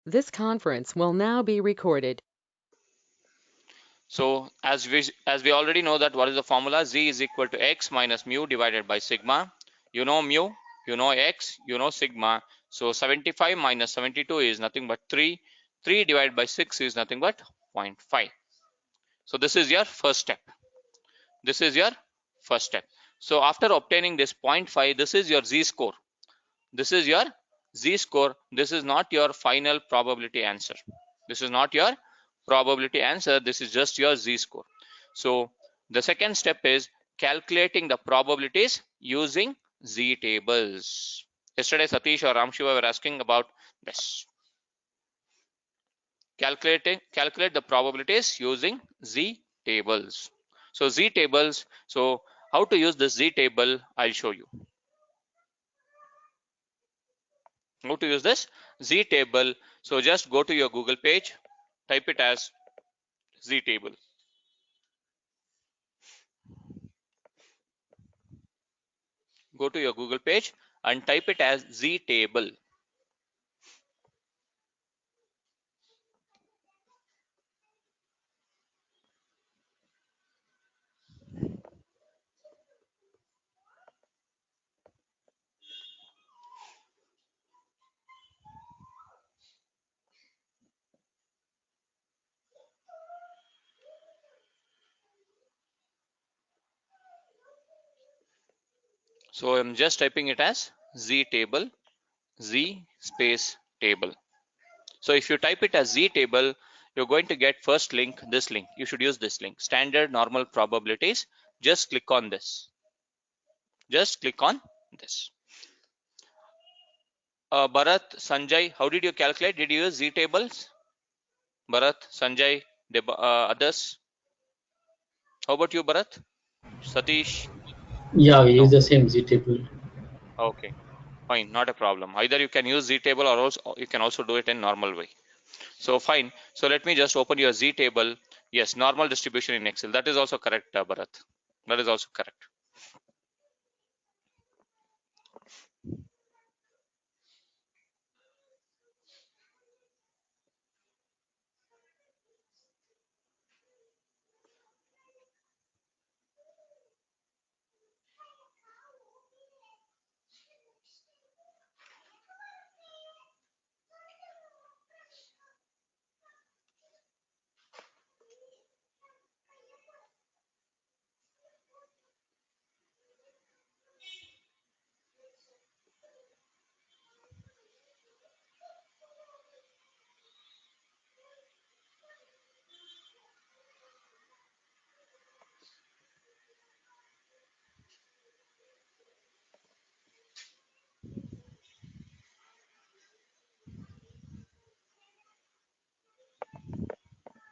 This conference will now be recorded. So as we already know that what is the formula, z is equal to x minus mu divided by sigma. You know mu, you know x, you know sigma. So 75 minus 72 is nothing but 3. 3 divided by 6 is nothing but 0.5. So this is your first step. This is your first step. So after obtaining this 0.5, this is your z score. This is your z score. This is not your final probability answer. This is not your probability answer. This is just your z score. So the second step is calculating the probabilities using z tables. Yesterday Satish or Ramshiva were asking about this. Calculate the probabilities using z tables. So z tables, so how to use this z table, I'll show you. How to use this z table. So just go to your Google page, type it as z table. Go to your Google page and type it as z table. So I'm just typing it as z table, z space table. So if you type it as z table, you're going to get first link, this link. You should use this link, standard normal probabilities. Just click on this. Just click on this. Bharat, Sanjay, how did you calculate? Did you use z tables? Bharat, Sanjay, others? How about you, Bharat? Satish? Yeah, we use No. the same Z table. Okay, fine, not a problem. Either you can use z table or else you can also do it in normal way. So fine. So let me just open your z table. Yes, normal distribution in Excel. That is also correct, Bharat. That is also correct.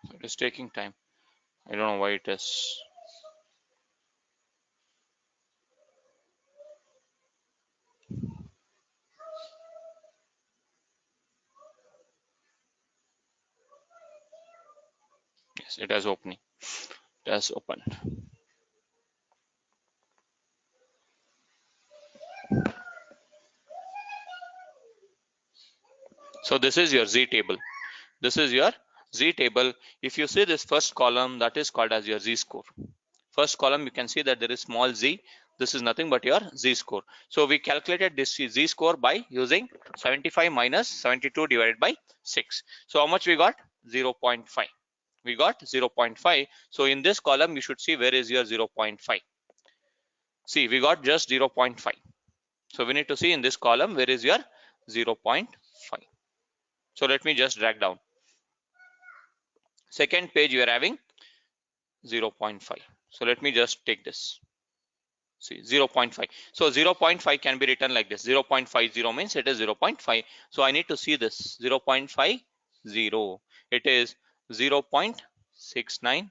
So it is taking time. I don't know why it is. Yes, it has opening. It has opened. So this is your z table. This is your z table. If you see this first column, that is called as your z score. First column, you can see that there is small z. This is nothing but your z score. So we calculated this z score by using 75 minus 72 divided by 6. So how much we got? 0.5. We got 0.5. So in this column, you should see where is your 0.5. See, we got just 0.5. So we need to see in this column where is your 0.5. So let me just drag down. Second page, you are having 0.5. So let me just take this. See, 0.5. So 0.5 can be written like this. 0.50 means it is 0.5. So I need to see this 0.50. It is 0.6915.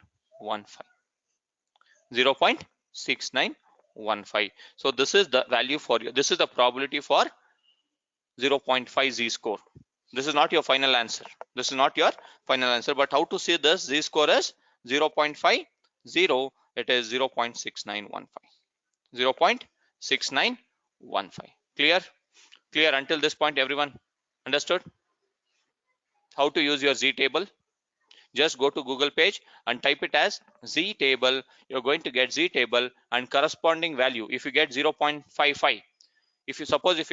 0.6915. So this is the value for you. This is the probability for 0.5 z score. This is not your final answer. This is not your final answer. But how to see this z score is 0.50? It is 0.6915. 0.6915. Clear? Clear until this point, everyone? Understood? How to use your Z table? Just go to Google page and type it as Z table. You're going to get Z table and corresponding value. If you get 0.55, if you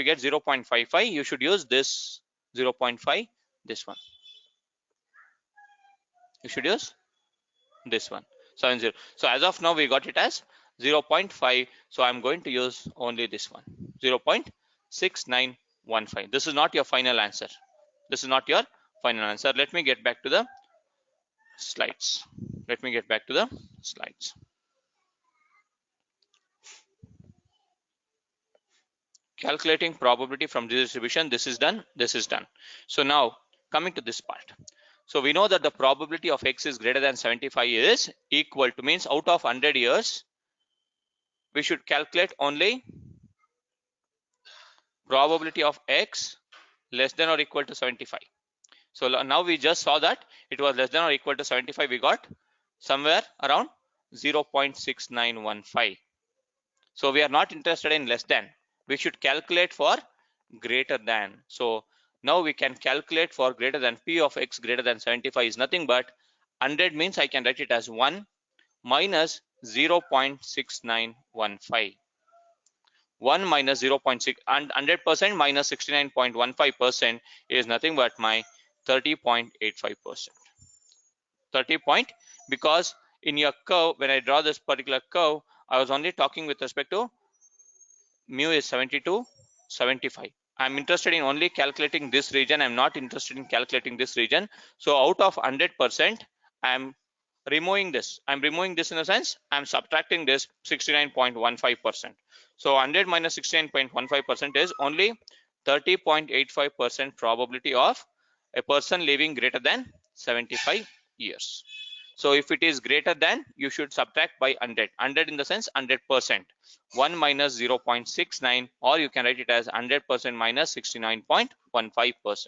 get 0.55, you should use this 0.5, this one. You should use this one, 70. So as of now, we got it as 0.5. So I'm going to use only this one, 0.6915. This is not your final answer. This is not your final answer. Let me get back to the slides. Calculating probability from this distribution. This is done. So now coming to this part. So we know that the probability of X is greater than 75 is equal to, means out of 100 years, we should calculate only probability of X less than or equal to 75. So now we just saw that it was less than or equal to 75. We got somewhere around 0.6915. So we are not interested in less than. We should calculate for greater than. So now we can calculate for greater than. P of X greater than 75 is nothing but 100, means I can write it as 1 minus 0.6915. 1 minus 0.6 and 100% minus 69.15% is nothing but my 30.85%. 30 point, because in your curve, when I draw this particular curve, I was only talking with respect to mu is 72, 75. I'm interested in only calculating this region. I'm not interested in calculating this region. So out of 100%, I'm removing this. I'm removing this in the sense I'm subtracting this 69.15%. So 100 minus 69.15% is only 30.85% probability of a person living greater than 75 years. So if it is greater than, you should subtract by 100. 100 in the sense 100%. 1 minus 0.69, or you can write it as 100% minus 69.15%.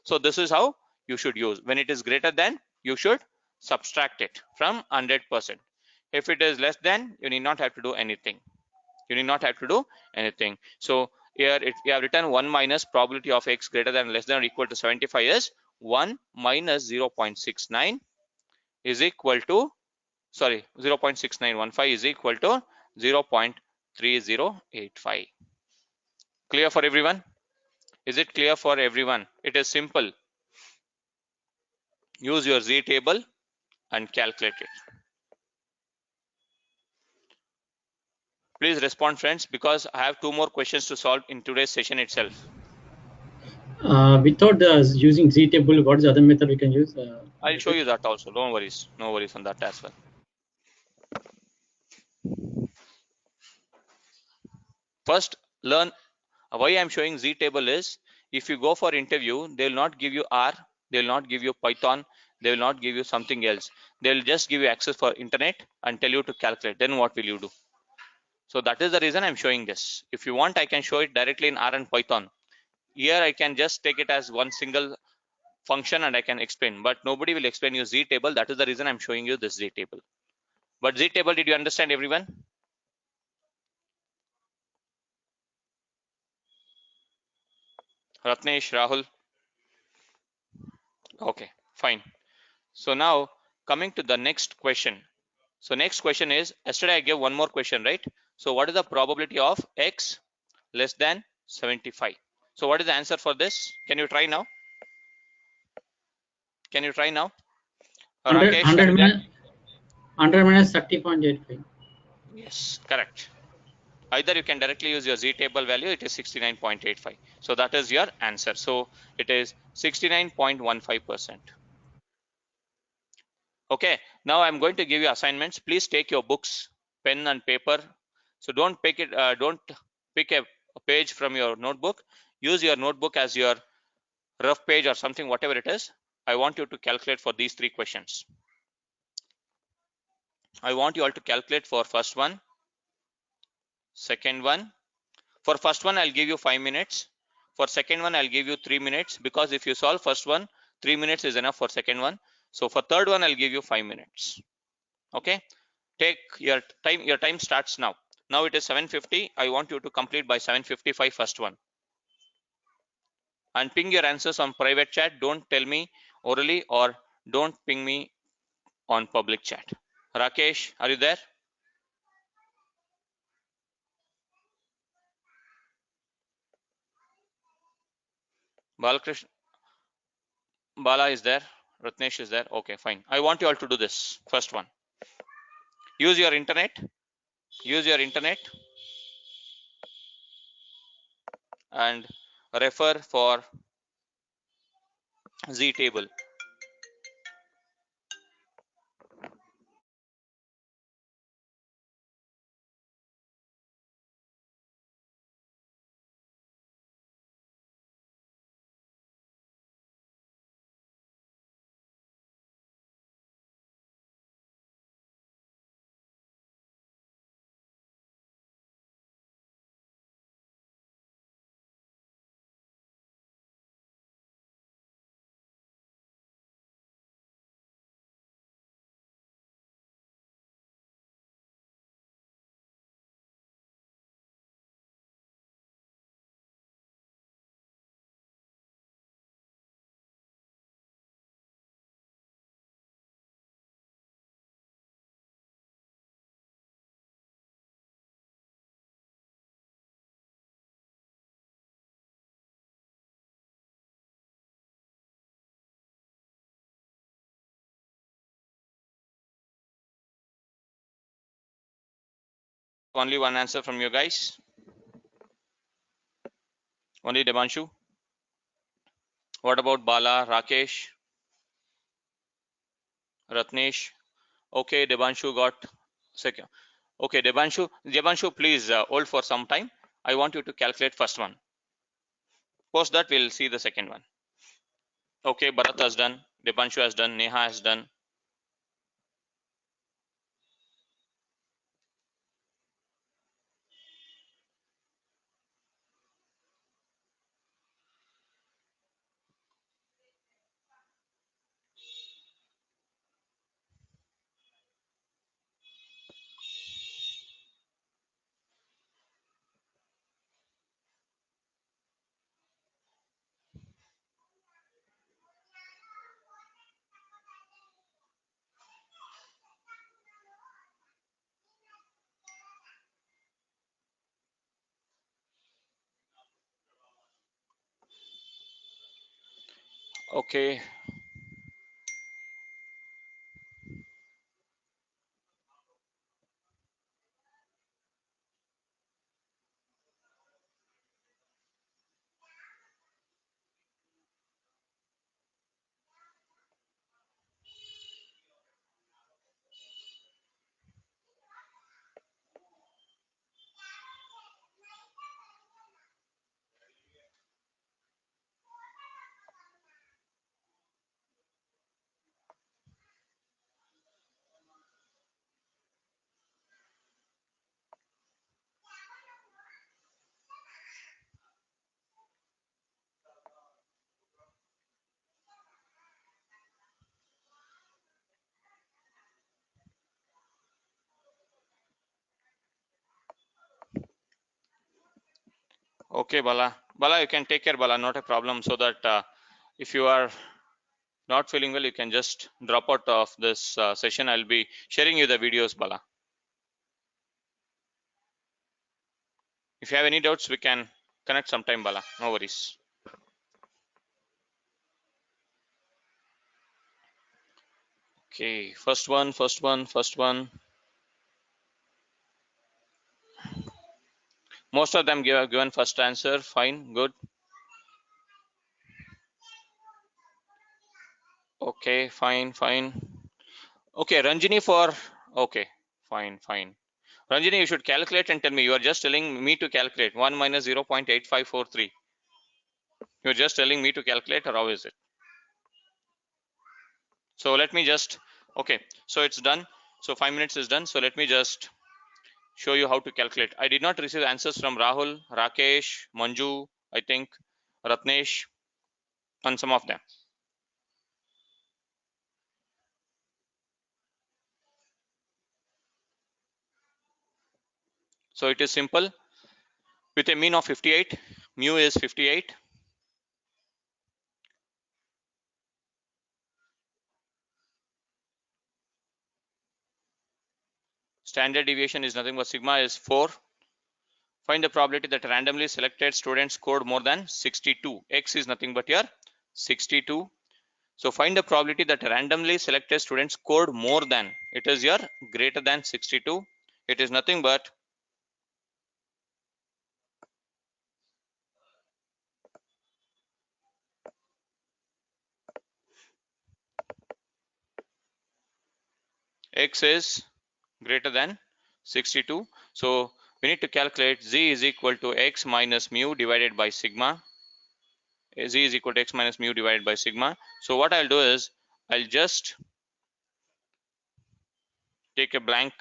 So this is how you should use. When it is greater than, you should subtract it from 100%. If it is less than, you need not have to do anything. So here we have written 1 minus probability of X greater than, less than, or equal to 75 is 1 minus 0.69 is equal to, 0.6915 is equal to 0.3085. Clear for everyone? Is it clear for everyone? It is simple. Use your Z table and calculate it. Please respond, friends, because I have 2 more questions to solve in today's session itself. Without using Z table, what is the other method we can use? I'll show you that also. Don't worry. No worries on that as well. First, learn why I'm showing Z table is, if you go for interview, they will not give you R, they will not give you Python, they will not give you something else. They will just give you access for internet and tell you to calculate. Then what will you do? So that is the reason I'm showing this. If you want, I can show it directly in R and Python. Here I can just take it as one single function and I can explain, but nobody will explain you Z table. That is the reason I'm showing you this Z table. But Z table, did you understand, everyone? Ratnesh, Rahul? Okay, fine. So now coming to the next question. So next question is, yesterday I gave one more question, right? So what is the probability of X less than 75? So what is the answer for this? Can you try now? 100 minus 30.85. Yes, correct. Either you can directly use your Z table value, it is 69.85. So that is your answer. So it is 69.15%. Okay, now I'm going to give you assignments. Please take your books, pen and paper. So don't pick a page from your notebook. Use your notebook as your rough page or something, whatever it is. I want you to calculate for these 3 questions. I want you all to calculate for first one, second one. For first one, I'll give you 5 minutes. For second one, I'll give you 3 minutes, because if you solve first one, 3 minutes is enough for second one. So for third one, I'll give you 5 minutes. Okay, take your time. Your time starts now. Now it is 7:50. I want you to complete by 7:55 first one. And ping your answers on private chat. Don't tell me orally or don't ping me on public chat. Rakesh, are you there? Balakrishna, Bala is there. Ratnesh is there. Okay, fine. I want you all to do this. First one. Use your internet. Use your internet and refer for Z table. Only one answer from you guys. Only Devanshu. What about Bala, Rakesh, Ratnesh? Okay, Devanshu got second. Okay, Devanshu, please hold for some time. I want you to calculate first one. Post that, we'll see the second one. Okay, Bharat has done. Devanshu has done. Neha has done. Okay. Okay, Bala. Bala, you can take care, Bala. Not a problem. So that if you are not feeling well, you can just drop out of this session. I'll be sharing you the videos, Bala. If you have any doubts, we can connect sometime, Bala. No worries. Okay, first one. Most of them given first answer. Fine, good. Okay, fine. Okay, Ranjini for, okay, fine. Ranjini, you should calculate and tell me. You are just telling me to calculate 1 minus 0.8543. You're just telling me to calculate, or how is it? So let me just, okay, so it's done. So 5 minutes is done. So let me just show you how to calculate. I did not receive answers from Rahul, Rakesh, Manju, I think, Ratnesh, and some of them. So it is simple. With a mean of 58, mu is 58. Standard deviation is nothing but sigma is 4. Find the probability that randomly selected students scored more than 62. X is nothing but your 62. So find the probability that randomly selected students scored more than. It is your greater than 62. It is nothing but X is greater than 62. So we need to calculate Z is equal to X minus mu divided by sigma. Z is equal to X minus mu divided by sigma. So what I'll do is I'll just take a blank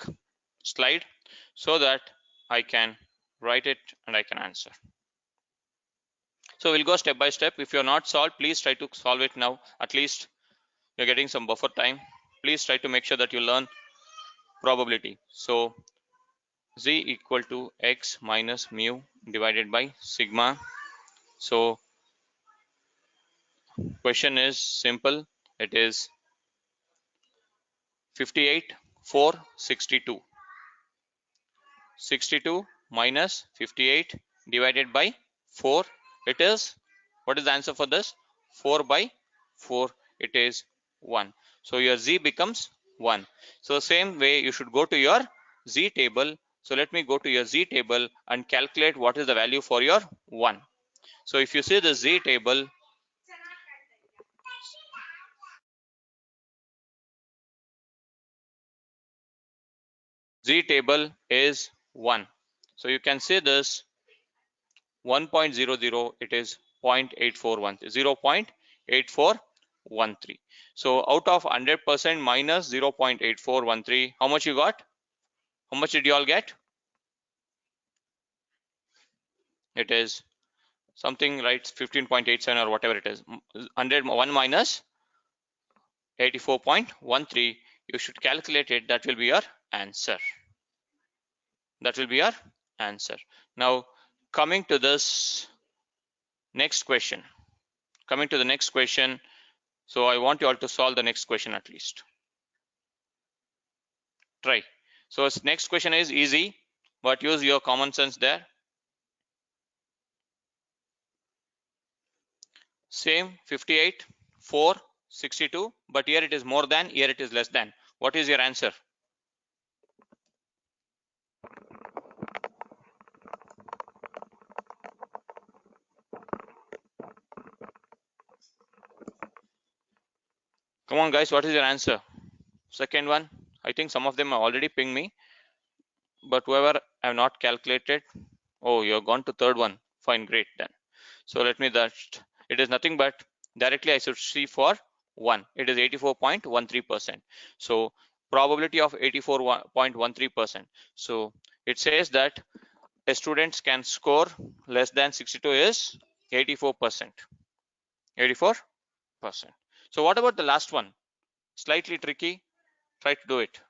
slide so that I can write it and I can answer. So we'll go step by step. If you're not solved, please try to solve it now. At least you're getting some buffer time. Please try to make sure that you learn probability. So Z equal to X minus mu divided by sigma. So question is simple. It is 58, 4, 62. 62 minus 58 divided by 4. It is, what is the answer for this? 4 by 4. It is 1. So your Z becomes 1. So same way you should go to your Z table. So let me go to your Z table and calculate what is the value for your 1. So if you see the Z table, Z table is 1. So you can see this 1.00, it is 0.841, 0.8413. So out of 100% minus 0.8413, how much you got? How much did you all get? It is something right, 15.87 or whatever it is. 101 minus 84.13, you should calculate it. That will be your answer. That will be your answer. Now coming to this next question. Coming to the next question. So I want you all to solve the next question at least. Try. So next question is easy, but use your common sense there. Same 58, 4, 62, but here it is more than, here it is less than. What is your answer? Come on guys, what is your answer? Second one, I think some of them have already pinged me, but whoever have not calculated, oh, you're gone to third one. Fine, great then. So let me that, it is nothing but directly I should see for 1. It is 84.13%. So probability of 84.13%. So it says that a student can score less than 62 is 84%. 84%. So what about the last one? Slightly tricky. Try to do it.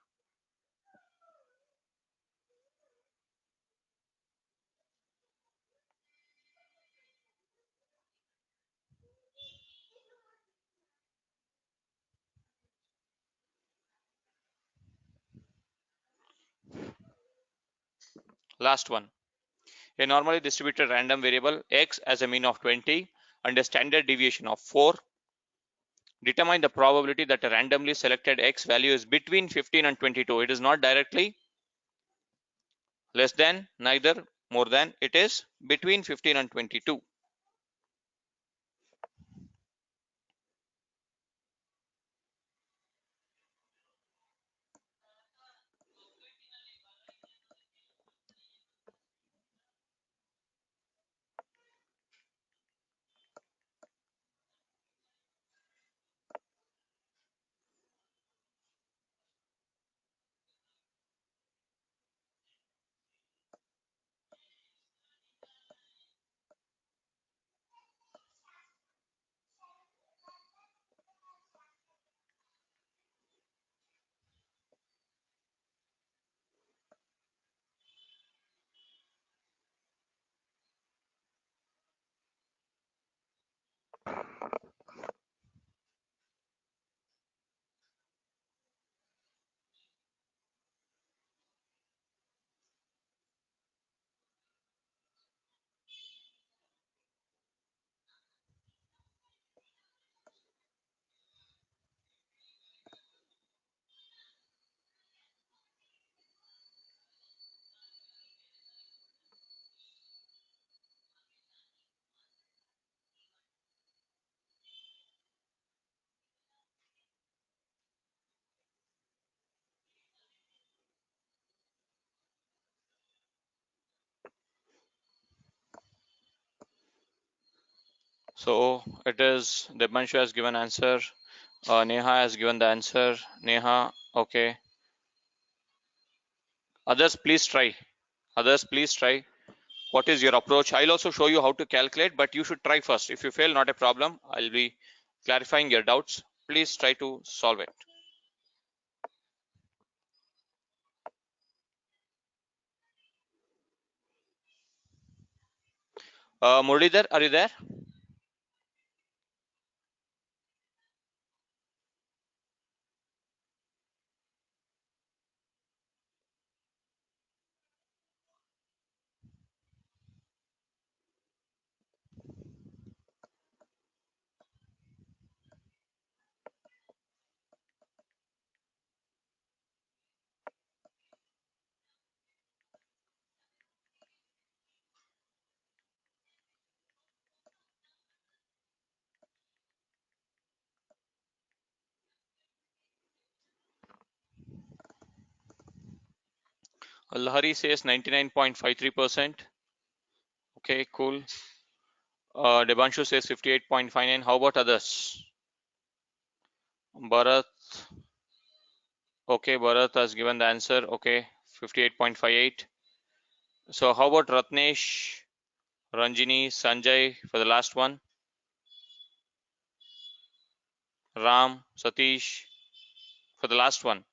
Last one. A normally distributed random variable x as a mean of 20 and a standard deviation of 4. Determine the probability that a randomly selected x value is between 15 and 22. It is not directly less than, neither more than. It is between 15 and 22. So it is Debanshu has given answer. Neha has given the answer. Neha, okay. Others, please try. Others, please try. What is your approach? I'll also show you how to calculate, but you should try first. If you fail, not a problem. I'll be clarifying your doubts. Please try to solve it. Muralidhar, are you there? Lahari says 99.53%. Okay, cool. Debanshu says 58.59. How about others? Bharat. Okay, Bharat has given the answer. Okay, 58.58. So how about Ratnesh, Ranjini, Sanjay for the last one? Ram, Satish for the last one.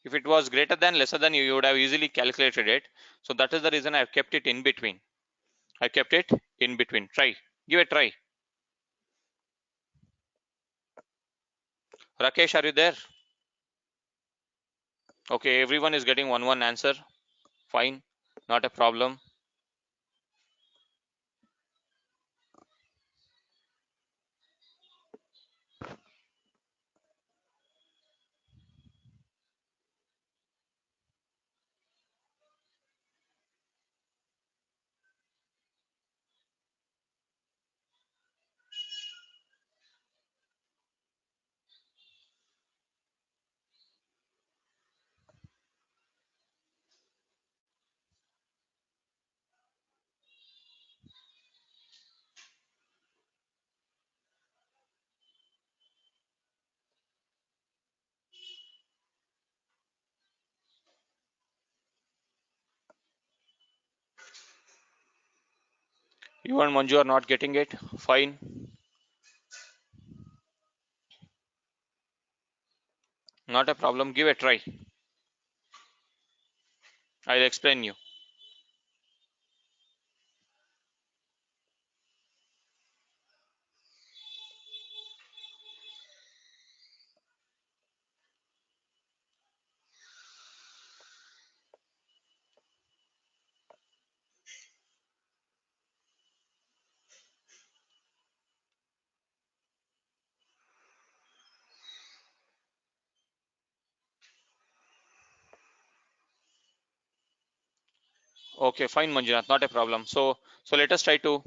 If it was greater than, lesser than, you would have easily calculated it. So that is the reason I've kept it in between. I kept it in between. Try. Give a try. Rakesh, are you there? Okay, everyone is getting one answer. Fine. Not a problem. You and Manju are not getting it. Fine. Not a problem. Give a try. I'll explain you. Okay, fine, Manjunath. Not a problem. So let us try to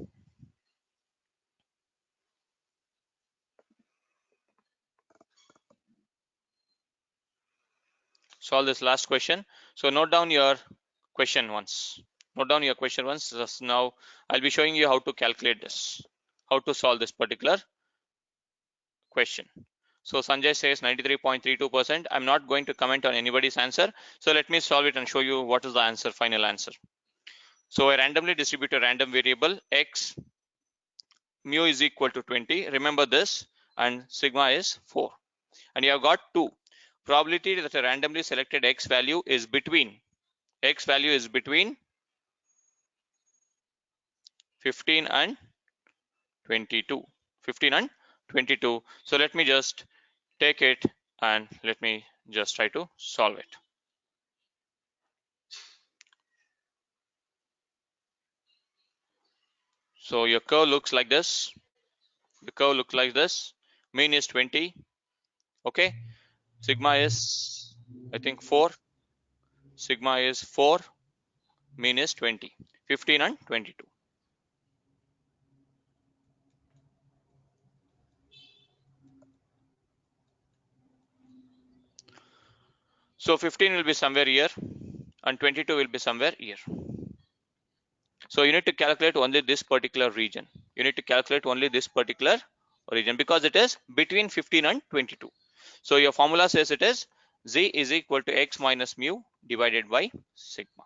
solve this last question. So note down your question once. Note down your question once. Just now I'll be showing you how to calculate this, how to solve this particular question. So Sanjay says 93.32%. I'm not going to comment on anybody's answer. So let me solve it and show you what is the answer, final answer. So I randomly distribute a random variable x, mu is equal to 20. Remember this, and sigma is 4. And you have got 2. Probability that a randomly selected x value is between 15 and 22. 15 and 22. So let me just take it and let me just try to solve it. So your curve looks like this. The curve looks like this. Mean is 20. Okay. Sigma is, I think, 4. Sigma is 4. Mean is 20. 15 and 22. So 15 will be somewhere here and 22 will be somewhere here. So you need to calculate only this particular region. You need to calculate only this particular region because it is between 15 and 22. So your formula says it is z is equal to x minus mu divided by sigma.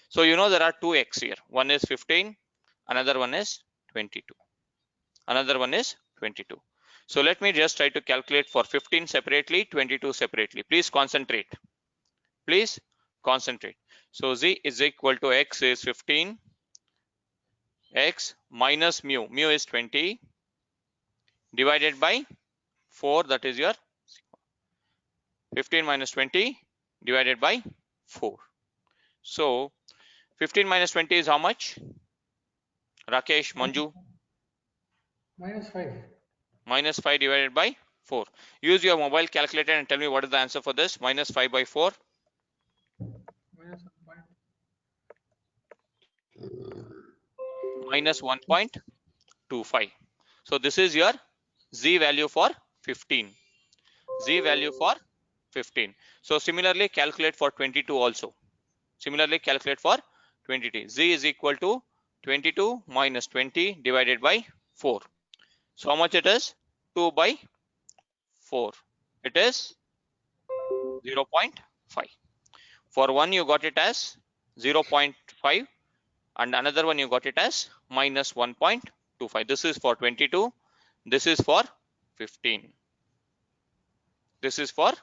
So you know there are two x here. One is 15, another one is 22. Another one is 22. So let me just try to calculate for 15 separately, 22 separately. Please concentrate. Please concentrate. So z is equal to x is 15, x minus mu, mu is 20, divided by 4, that is your 15 minus 20 divided by 4. So 15 minus 20 is how much? Rakesh, Manju? Minus 5. Minus 5 divided by 4. Use your mobile calculator and tell me what is the answer for this. Minus 5 by 4. Minus 1.25. So this is your z value for 15. Z value for 15. So similarly calculate for 22 also. Similarly calculate for 22. Z is equal to 22 minus 20 divided by 4. So how much it is? 2 by 4. It is 0.5. For one you got it as 0.5 and another one you got it as minus 1.25. This is for 22. This is for 15. This is for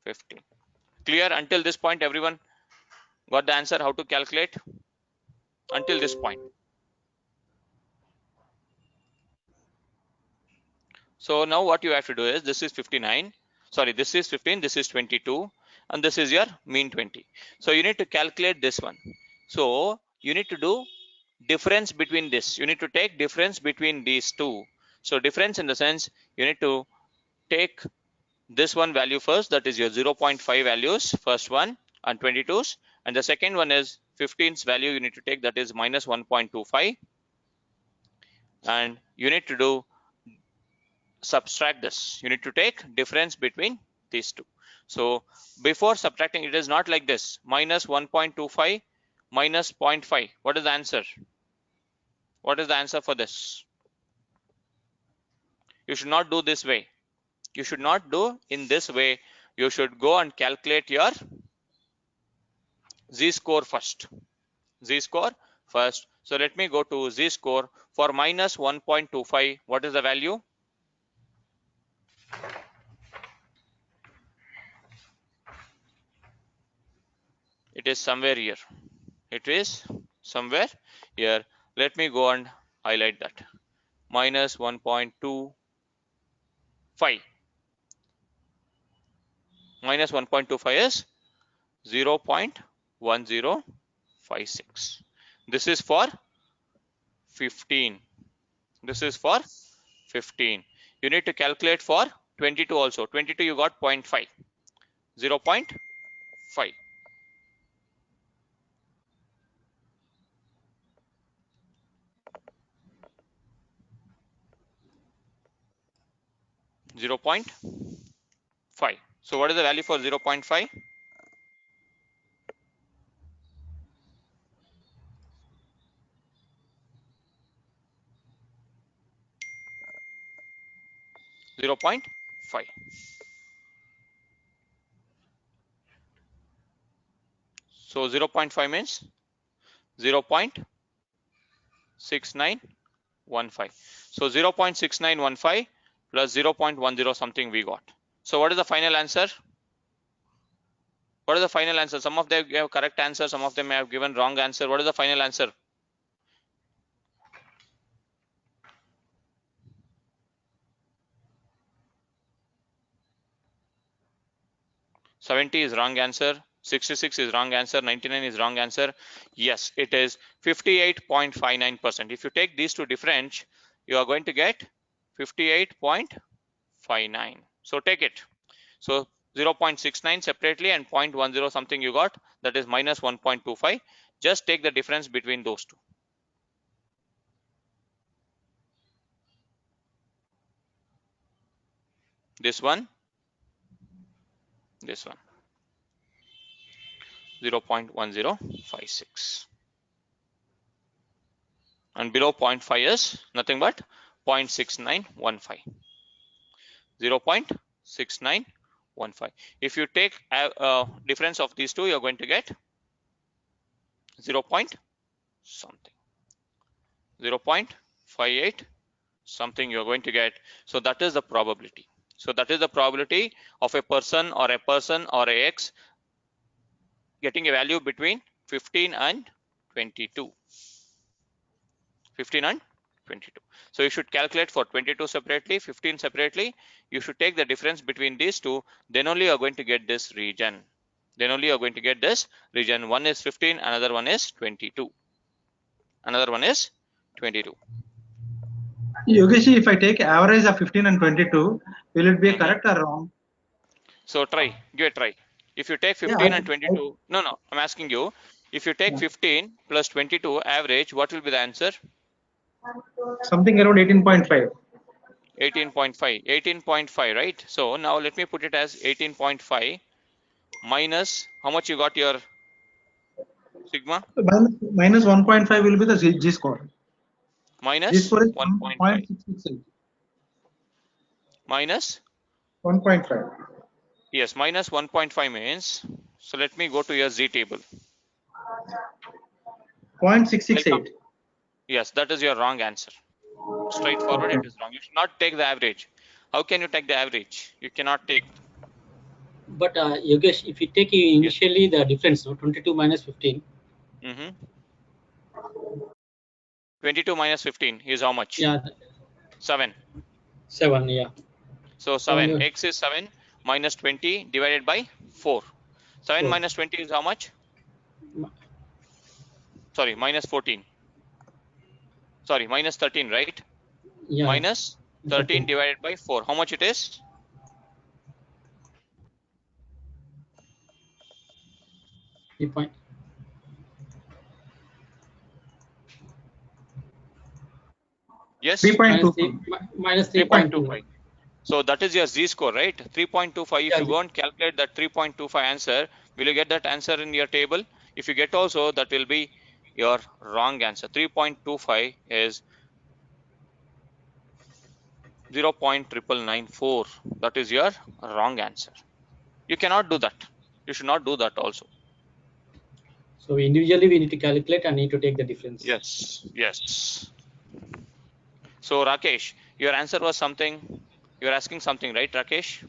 15. Clear until this point? Everyone got the answer how to calculate until this point? So now what you have to do is, this is 59, sorry, this is 15, this is 22, and this is your mean 20. So you need to calculate this one. So you need to do difference between this. You need to take difference between these two. So difference in the sense, you need to take this one value first, that is your 0.5 values, first one, and 22's, and the second one is 15's value you need to take, that is minus 1.25, and you need to do subtract this. You need to take difference between these two. So before subtracting, it is not like this, minus 1.25 minus 0.5. What is the answer? What is the answer for this? You should not do this way. You should not do in this way. You should go and calculate your z-score first. Z-score first. So let me go to z-score for minus 1.25. What is the value? It is somewhere here. It is somewhere here. Let me go and highlight that. Minus 1.25. Minus 1.25 is 0.1056. This is for 15. This is for 15. You need to calculate for 22 also. 22 you got 0.5. 0.5. 0.5. So what is the value for 0.5? Zero 0.5. So 0.5 means 0.6915. So 0.6915 plus 0.10 something we got. So what is the final answer? What is the final answer? Some of them have correct answer, some of them have given wrong answer. What is the final answer? 70 is wrong answer. 66 is wrong answer. 99 is wrong answer. Yes, it is 58.59%. If you take these two difference, you are going to get 58.59. So take it. So 0.69 separately and 0.10 something you got, that is minus 1.25. Just take the difference between those two. This one, this one. 0.1056. and below 0.5 is nothing but 0.6915. 0.6915. If you take difference of these two, you're going to get 0. something 0.58 something you're going to get. So that is the probability. So that is the probability of a person or a x getting a value between 15 and 22. 15 and 22. So you should calculate for 22 separately, 15 separately. You should take the difference between these two. Then only you are going to get this region. Then only you are going to get this region. One is 15, another one is 22. Another one is 22. Yogesh, if I take average of 15 and 22, will it be correct or wrong? So try, give a try. If you take 15 and 22, no, I'm asking you, if you take 15 plus 22 average, what will be the answer? Something around 18.5. 18.5, 18.5, right? So now let me put it as 18.5 minus, how much you got your sigma? Minus 1.5 will be the G score. Minus G score is 1.5. 0.668. Minus? 1.5. Yes, minus 1.5 means, so let me go to your Z table. 0.668. Yes, that is your wrong answer. Straightforward, it is wrong. You should not take the average. How can you take the average? You cannot take. But Yogesh, if you take initially the difference, 22 minus 15. 22 minus 15 is how much? Yeah. 7. 7, yeah. So 7, x is 7 minus 20 divided by 4. 7 minus 20 is how much? Sorry, minus 14. Sorry, minus 13, right? Yeah. Minus 13 divided by 4. How much it is? Point. Yes. 3.25. Minus 3.25. So that is your Z score, right? 3.25. If you go and calculate that 3.25 answer, will you get that answer in your table? If you get also, that will be your wrong answer. 3.25 is 0.994. That is your wrong answer. You cannot do that. You should not do that also. So individually we need to calculate and need to take the difference. Yes. So Rakesh, your answer was something. You're asking something, right, Rakesh?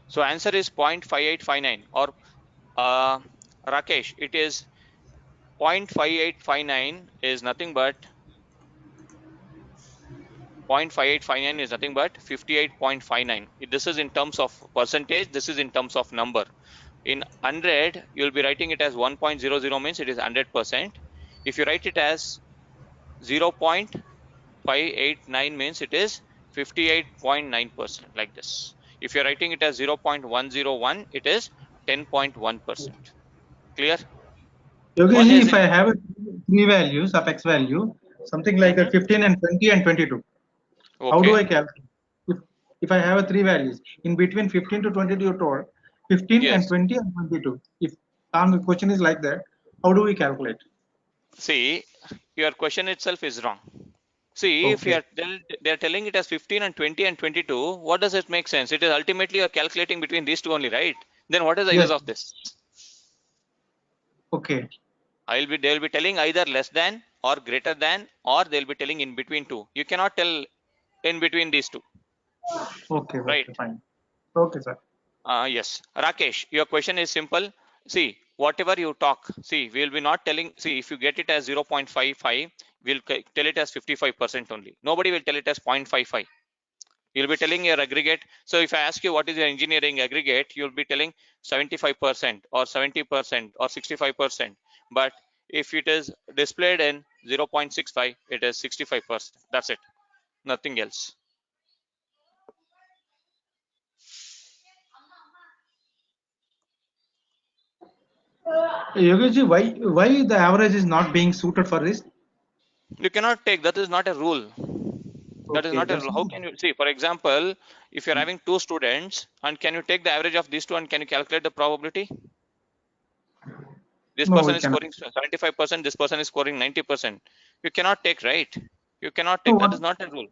So answer is 0.5859 or Rakesh, it is 0.5859 is nothing but 0.5859 is nothing but 58.59. This is in terms of percentage. This is in terms of number. In 100, you'll be writing it as 1.00 means it is 100%. If you write it as 0.589 means it is 58.9%, like this. If you're writing it as 0.101, it is 10.1%. Clear? Yogesh, if I have three values of x value, something like a 15 and 20 and 22, how do I calculate? If I have three values in between 15 to 22, you told 15 and 20 and 22. If the question is like that, how do we calculate? See, your question itself is wrong. See, if they're telling it as 15 and 20 and 22, what does it make sense? It is ultimately you're calculating between these two only, right? Then what is the use of this? Okay. They'll be telling either less than or greater than, or they'll be telling in between two. You cannot tell in between these two. Okay, right. Okay, fine. Okay, sir. Yes. Rakesh, your question is simple. See, whatever you talk, see, we'll be not telling, see, if you get it as 0.55, we'll tell it as 55% only. Nobody will tell it as 0.55. You'll be telling your aggregate. So if I ask you what is your engineering aggregate, you'll be telling 75% or 70% or 65%. But if it is displayed in 0.65, it is 65%. That's it. Nothing else. Yogesh, why the average is not being suited for this? You cannot take, that is not a rule. That is not a rule. How can you see, for example, if you're having two students, and can you take the average of these two and can you calculate the probability? This person is scoring 75%, this person is scoring 90%. You cannot take, right? You cannot take. That is not a rule.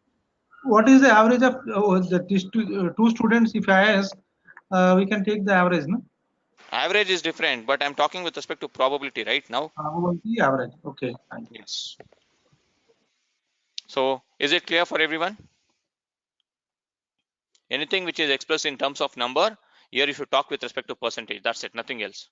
What is the average of these two students? If I ask, we can take the average, no? Average is different, but I'm talking with respect to probability right now. Probability average. Okay. Yes. So is it clear for everyone? Anything which is expressed in terms of number, here you should talk with respect to percentage. That's it, nothing else.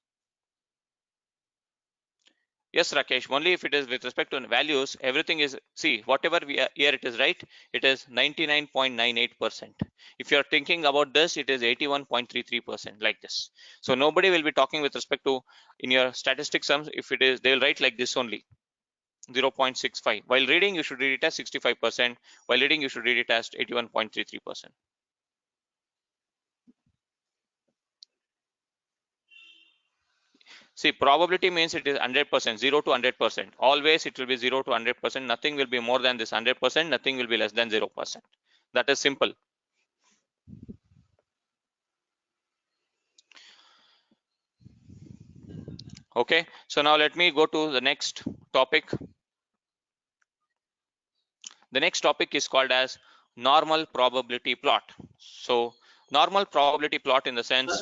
Yes, Rakesh, only if it is with respect to values, everything is, see, whatever we are, here it is right, it is 99.98%. If you are thinking about this, it is 81.33%, like this. So nobody will be talking with respect to, in your statistics sums, if it is, they will write like this only, 0.65. While reading, you should read it as 65%. While reading, you should read it as 81.33%. See, probability means it is 100%, 0 to 100%. Always it will be 0 to 100%. Nothing will be more than this 100%. Nothing will be less than 0%. That is simple. Okay, so now let me go to the next topic. The next topic is called as normal probability plot. So normal probability plot in the sense.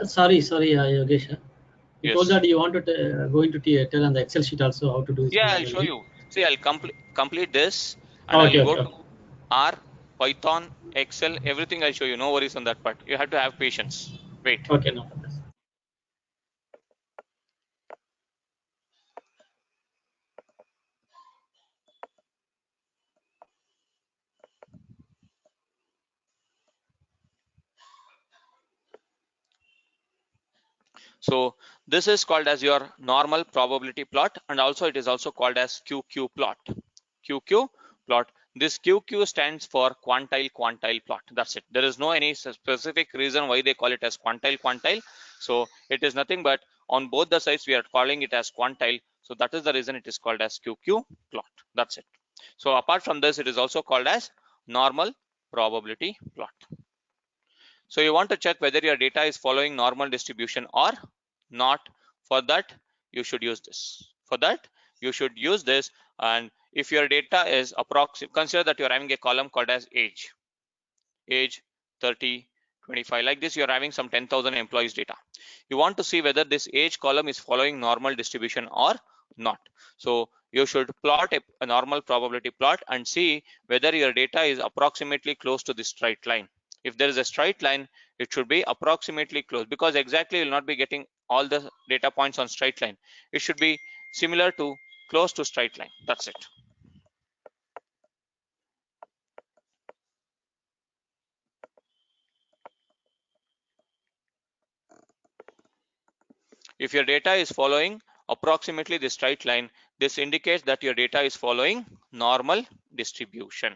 Sorry, Yogesh. You told that you want to go into tell on the Excel sheet also how to do this. Yeah, I'll show you. See, I'll complete this and Okay, I'll go to R, Python, Excel, everything I'll show you. No worries on that part. You have to have patience. Wait. Okay, no. So this is called as your normal probability plot, and also it is also called as QQ plot. QQ plot. This QQ stands for quantile plot. That's it. There is no any specific reason why they call it as quantile. So it is nothing but on both the sides we are calling it as quantile. So that is the reason it is called as QQ plot. That's it. So apart from this, it is also called as normal probability plot. So you want to check whether your data is following normal distribution or not. For that, you should use this. And if your data is approximate, consider that you're having a column called as age 30, 25, like this. You're having some 10,000 employees data. You want to see whether this age column is following normal distribution or not. So you should plot a normal probability plot and see whether your data is approximately close to this straight line. If there is a straight line, it should be approximately close, because exactly you will not be getting all the data points on straight line. It should be similar to close to straight line. That's it. If your data is following approximately the straight line, this indicates that your data is following normal distribution.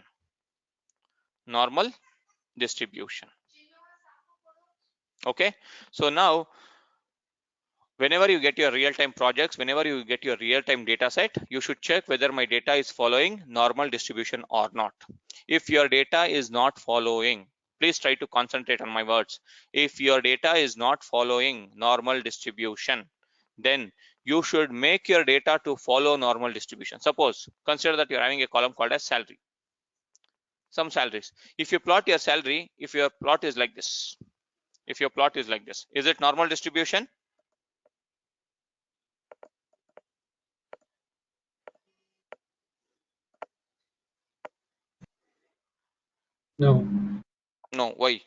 Okay, so now whenever you get your real-time projects, whenever you get your real-time data set, you should check whether my data is following normal distribution or not. If your data is not following, please try to concentrate on my words. If your data is not following normal distribution, then you should make your data to follow normal distribution. Suppose, consider that you're having a column called as salary. Some salaries. If you plot your salary, if your plot is like this, is it normal distribution? No. Why?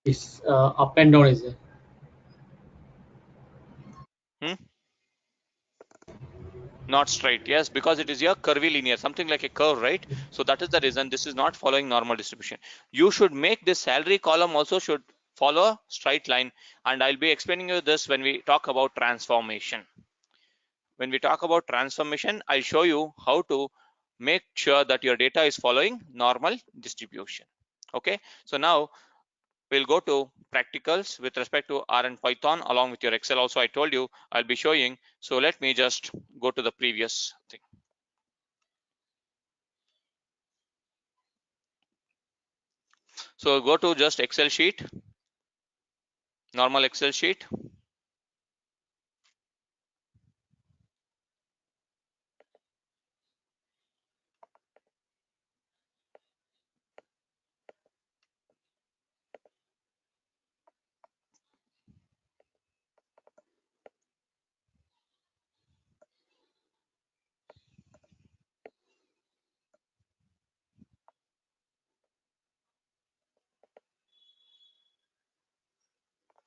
It's up and down, is it? Not straight. Yes, because it is your curvilinear, something like a curve, right? So that is the reason this is not following normal distribution. You should make this salary column also should follow straight line, and I'll be explaining you this when we talk about transformation. When we talk about transformation, I'll show you how to make sure that your data is following normal distribution. Okay, so now we'll go to practicals with respect to R and Python along with your Excel. Also, I told you I'll be showing. So let me just go to the previous thing. So go to just Excel sheet, normal Excel sheet.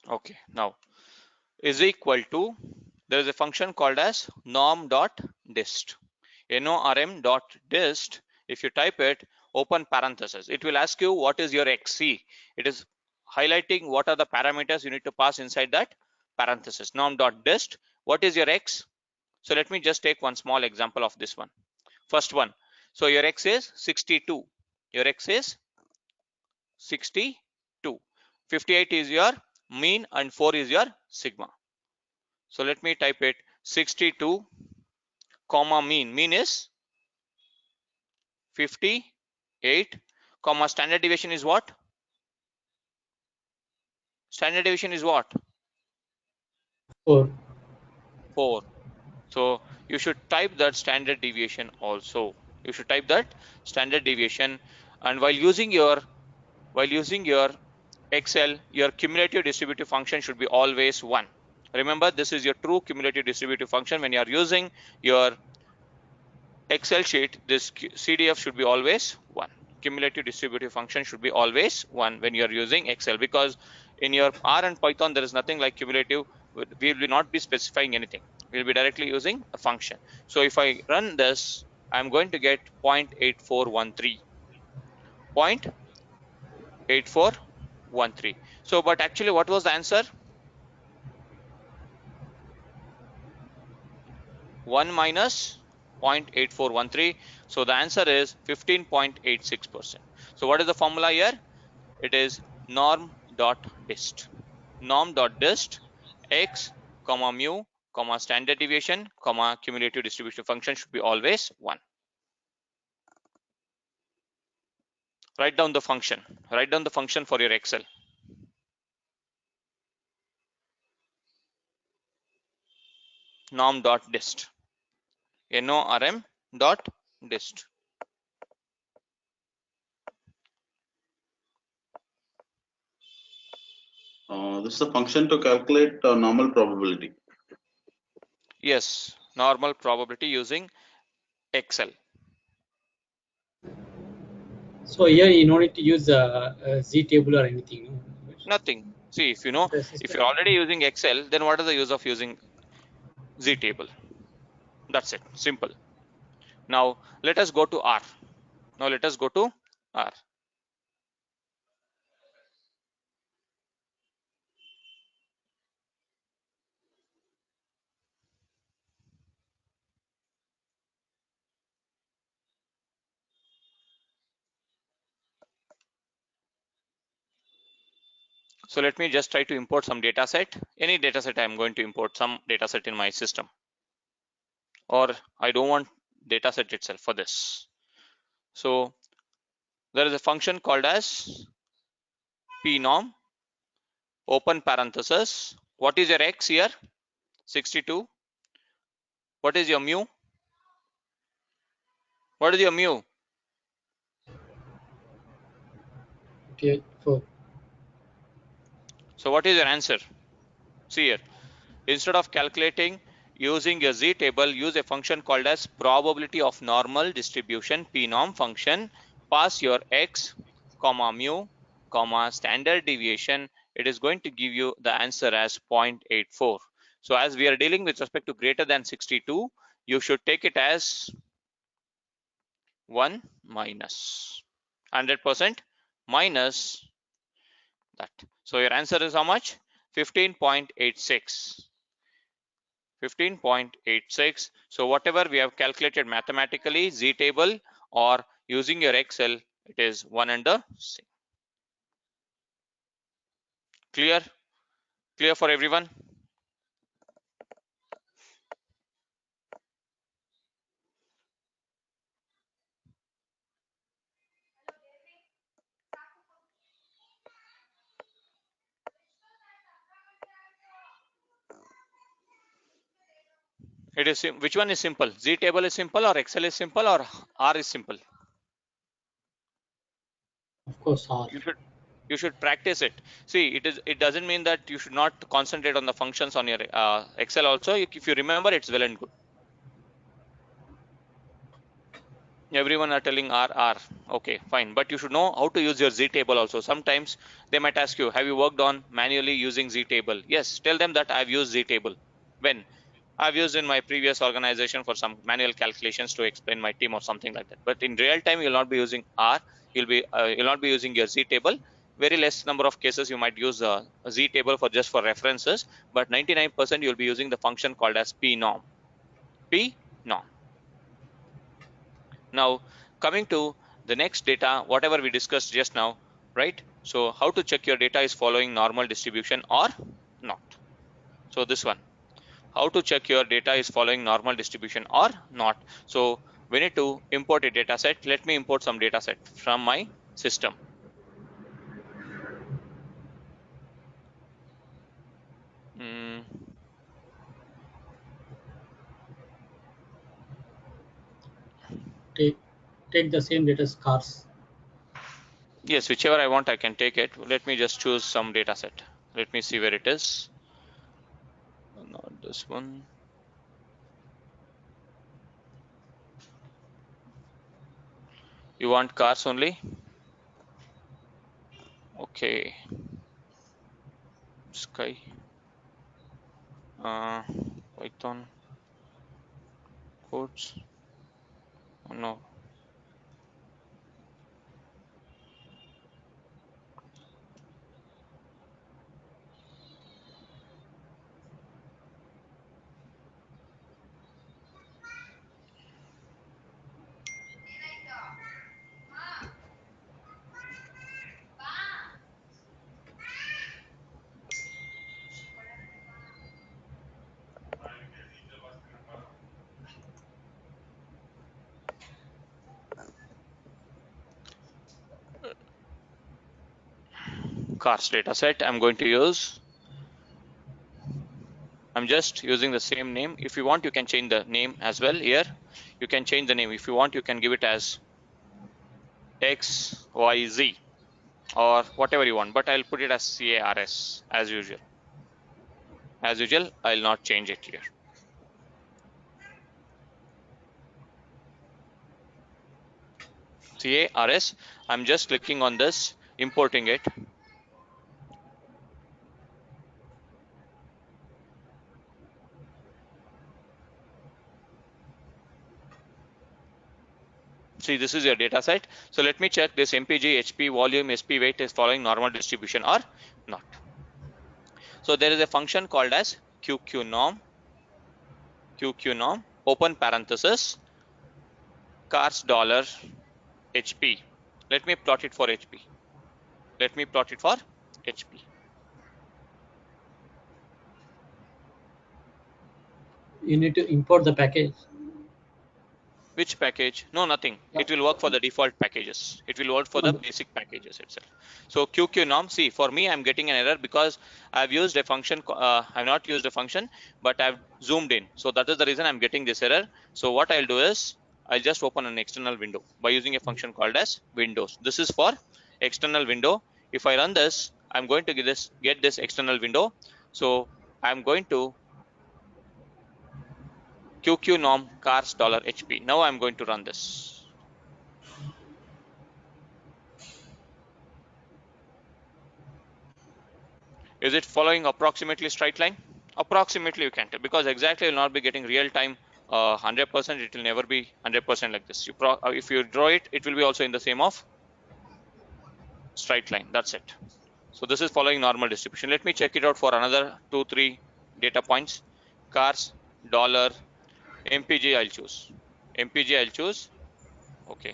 Okay, now is equal to, there is a function called as norm.dist. norm.dist, if you type it, open parenthesis, it will ask you what is your xc. It is highlighting what are the parameters you need to pass inside that parenthesis. Norm.dist, what is your x? So let me just take one small example of this one. First one, so your x is 62, your x is 62, 58 is your mean and 4 is your sigma. So let me type it, 62 comma mean is 58, comma standard deviation is what? Standard deviation is what? 4. 4. So you should type that standard deviation also. You should type that standard deviation, and while using your Excel, your cumulative distributive function should be always 1. Remember, this is your true cumulative distributive function. When you are using your Excel sheet, this CDF should be always 1. Cumulative distributive function should be always 1 when you are using Excel, because in your R and Python there is nothing like cumulative. We will not be specifying anything. We will be directly using a function. So if I run this, I'm going to get 0.8413. 0.8413. So, but actually, what was the answer? 1 minus 0.8413. So the answer is 15.86%. So what is the formula here? It is norm.dist. Norm.dist, x, comma mu, comma standard deviation, comma cumulative distribution function should be always 1. Write down the function. Write down the function for your Excel. Norm.dist. norm.dist. This is a function to calculate normal probability. Yes, normal probability using Excel. So here you don't need to use a Z table or anything. No? Nothing. See, if you know, if you're already using Excel, then what is the use of using Z table? That's it. Simple. Now let us go to R. Now let us go to R. So let me just try to import some data set. Any data set, I'm going to import some data set in my system. Or I don't want data set itself for this. So there is a function called as pnorm, open parenthesis. What is your x here? 62. What is your mu? What is your mu? 4. So what is your answer? See here, instead of calculating using your Z table, use a function called as probability of normal distribution pnorm function. Pass your x, comma mu, comma standard deviation. It is going to give you the answer as 0.84. So as we are dealing with respect to greater than 62, you should take it as 1 minus 100% minus that. So your answer is how much? 15.86. 15.86. So whatever we have calculated mathematically, Z table or using your Excel, it is one and the same. Clear? Clear for everyone? It is which one is simple? Z table is simple, or Excel is simple, or R is simple? Of course, R. You should practice it. See, it doesn't mean that you should not concentrate on the functions on your Excel also. If you remember, it's well and good. Everyone are telling R. Okay, fine. But you should know how to use your Z table also. Sometimes they might ask you, have you worked on manually using Z table? Yes, tell them that I've used Z table. When? I've used in my previous organization for some manual calculations to explain my team or something like that. But in real time, you'll not be using R. You'll not be using your Z table. Very less number of cases you might use a Z table for just for references. But 99% you'll be using the function called as pnorm. Pnorm. Now, coming to the next data, whatever we discussed just now, right? So how to check your data is following normal distribution or not. So this one, how to check your data is following normal distribution or not. So we need to import a data set. Let me import some data set from my system. Take the same data as cars. Yes, whichever I want, I can take it. Let me just choose some data set. Let me see where it is. Not this one. You want cars only? Okay. Sky. Python codes. Oh, no. Cars data set I'm going to use. I'm just using the same name. If you want, you can change the name as well here. You can change the name. If you want, you can give it as XYZ or whatever you want, but I'll put it as CARS as usual. As usual, I'll not change it here. CARS, I'm just clicking on this, importing it. See, this is your data set. So let me check this MPG, HP, volume, SP weight is following normal distribution or not. So there is a function called as QQnorm, open parenthesis, cars dollar HP. Let me plot it for HP. Let me plot it for HP. You need to import the package. Which package? No, nothing. It will work for the default packages. It will work for the basic packages itself. So QQnorm, see, for me, I'm getting an error because I've used a function. I've not used a function, but I've zoomed in. So that is the reason I'm getting this error. So what I'll do is I'll just open an external window by using a function called as Windows. This is for external window. If I run this, I'm going to get this external window. So I'm going to QQnorm cars $HP. Now I'm going to run this. Is it following approximately straight line? Approximately you can tell, because exactly you'll not be getting real time 100%. It will never be 100% like this. If you draw it, it will be also in the same of straight line. That's it. So this is following normal distribution. Let me check it out for another 2-3 data points. Cars, dollar, MPG I'll choose. MPG I'll choose. Okay.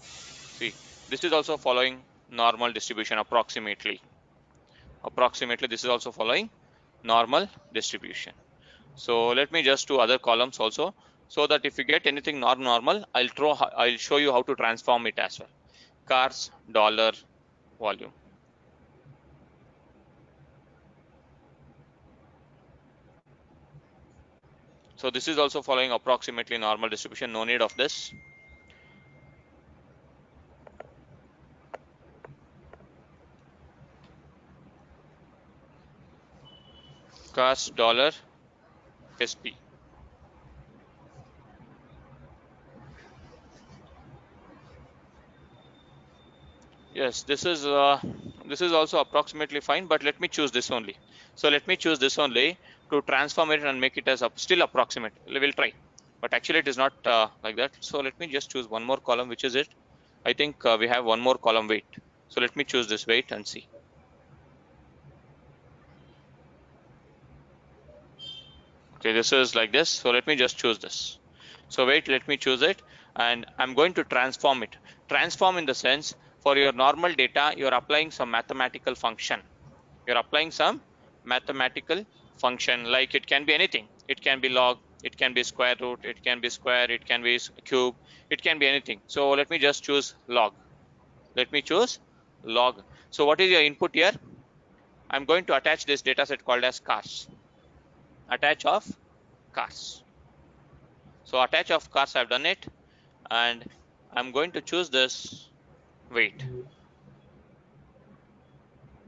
See, this is also following normal distribution approximately. This is also following normal distribution. So let me just do other columns also, so that if you get anything not normal, I'll show you how to transform it as well. Cars, dollar, volume. So this is also following approximately normal distribution, no need of this. Cos dollar SP. Yes, this is also approximately fine, but let me choose this only. So let me choose this only to transform it and make it as still approximate. We'll try, but actually it is not like that. So let me just choose one more column, which is it. I think we have one more column weight. So let me choose this weight and see. Okay, this is like this. So let me just choose this. So wait, let me choose it, and I'm going to transform it. Transform in the sense, for your normal data, you're applying some mathematical function. You're applying some mathematical function, like it can be anything. It can be log, it can be square root, it can be square, it can be cube, it can be anything. So let me just choose log. Let me choose log. So what is your input here? I'm going to attach this data set called as cars. Attach of cars. So attach of cars, I've done it, and I'm going to choose this weight.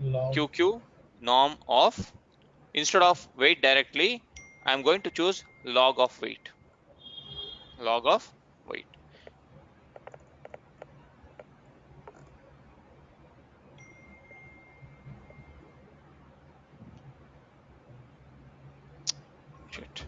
Log. QQ norm of, instead of weight directly, I'm going to choose log of weight. Log of weight. Shit.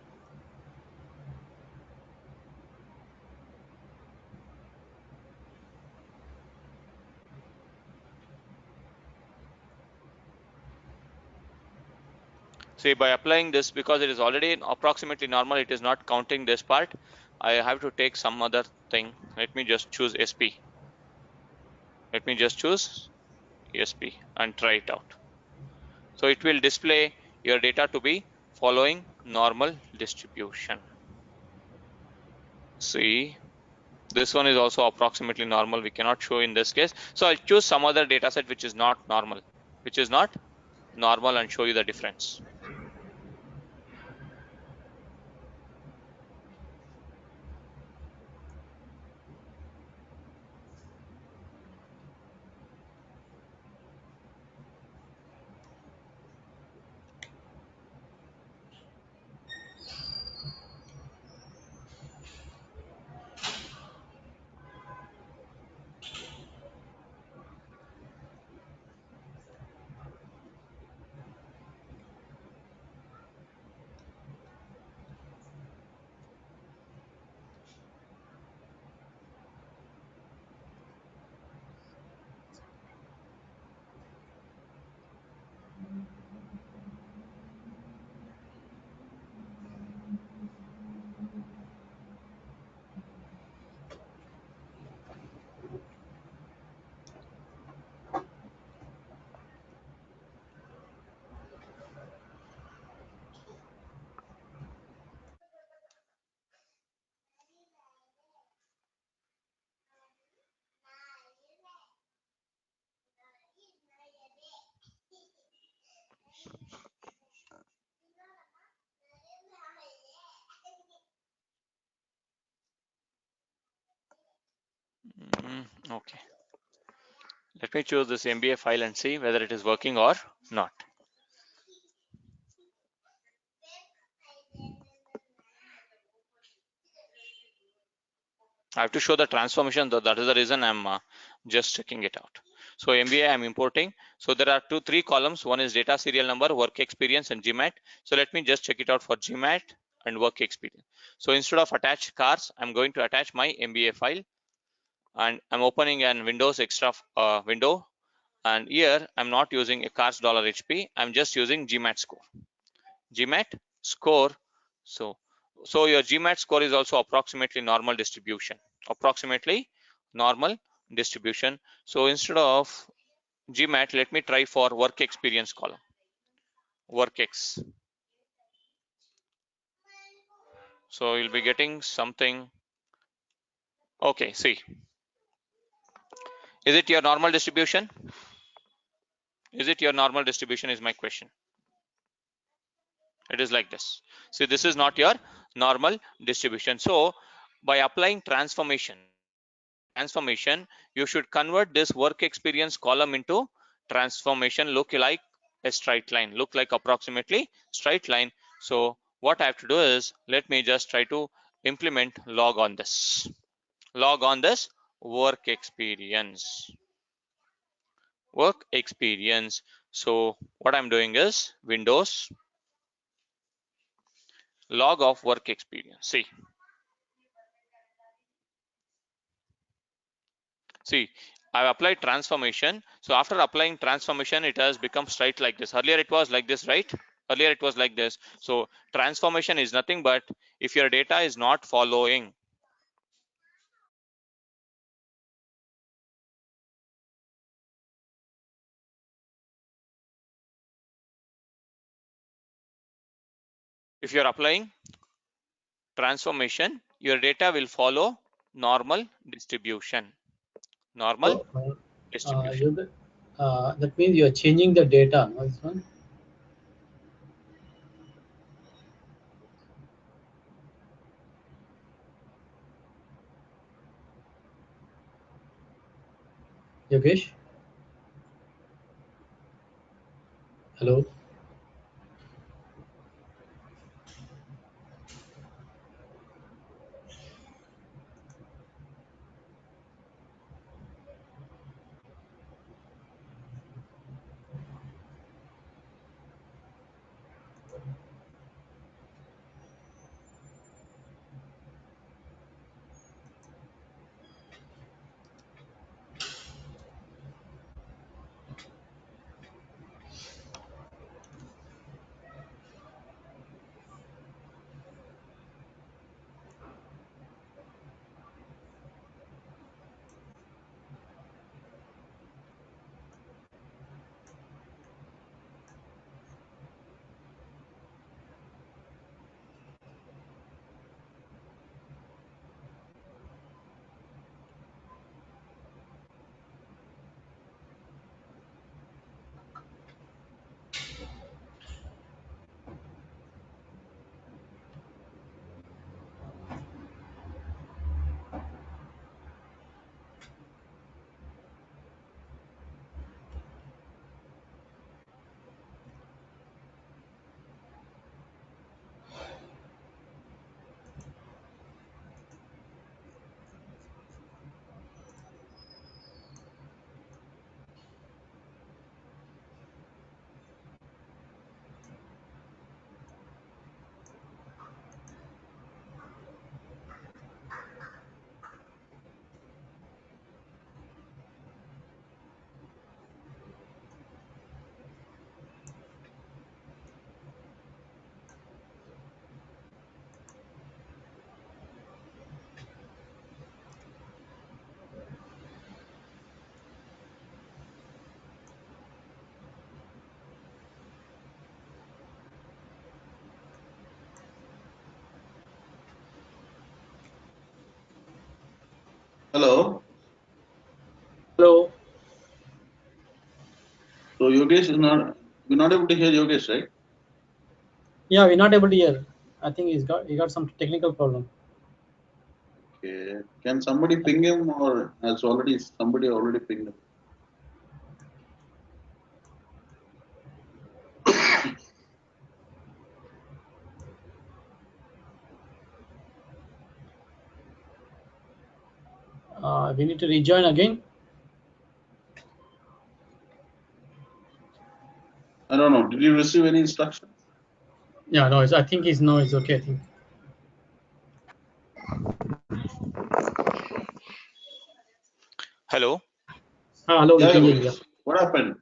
See, by applying this, because it is already approximately normal, it is not counting this part. I have to take some other thing. Let me just choose SP. Let me just choose SP and try it out. So it will display your data to be following normal distribution. See, this one is also approximately normal. We cannot show in this case. So I'll choose some other data set which is not normal, and show you the difference. Okay. Let me choose this MBA file and see whether it is working or not. I have to show the transformation, though. That is the reason I'm just checking it out. So MBA I'm importing. So there are 3 columns. One is data serial number, work experience, and GMAT. So let me just check it out for GMAT and work experience. So instead of attach cars, I'm going to attach my MBA file, and I'm opening an Windows extra window. And here I'm not using a cars $HP. I'm just using GMAT score. GMAT score. So your GMAT score is also approximately normal distribution. Approximately normal distribution. So instead of GMAT, let me try for work experience column. WorkX. So you'll be getting something. Okay, see. Is it your normal distribution? Is it your normal distribution is my question. It is like this. See, this is not your normal distribution. So by applying transformation, you should convert this work experience column into transformation look like a straight line, look like approximately straight line. So what I have to do is, let me just try to implement log on this work experience. So what I'm doing is Windows log of work experience. See, I've applied transformation. So after applying transformation, it has become straight like this. Earlier it was like this, right? Earlier it was like this. So transformation is nothing but if your data is not following if you're applying transformation, your data will follow normal distribution. So, that means you are changing the data. No, this one. Yogesh? Hello? Hello. Hello? So Yogesh is not, we're not able to hear Yogesh, right? Yeah, we're not able to hear. I think he got some technical problem. Okay. Can somebody ping him, or has somebody already pinged him? We need to rejoin again. I don't know. Did you receive any instructions? Yeah, no, I think it's okay. I think. hello. Hello, we Yeah, can hear you. Yogesh. What happened?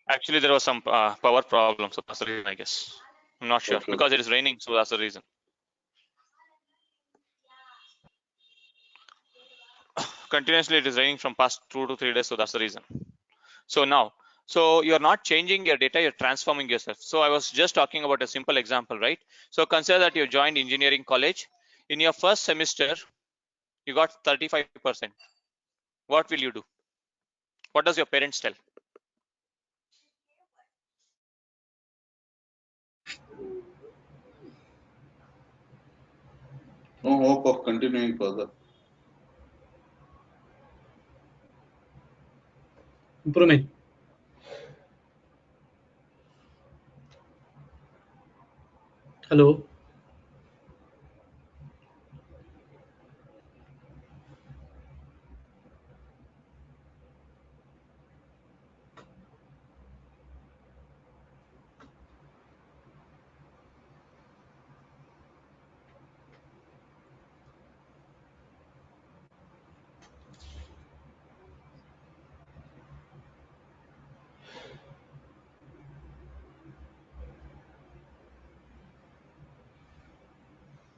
Actually, there was some power problem, so that's the reason, I guess. I'm not sure Okay. because it is raining, so that's the reason. Continuously, it is raining from past 2 to 3 days, so that's the reason. So now, so you're not changing your data, you're transforming yourself. So I was just talking about a simple example, right? So consider that you joined engineering college. In your first semester, you got 35%. What will you do? What does your parents tell? No hope of continuing further. Improvement. Hello.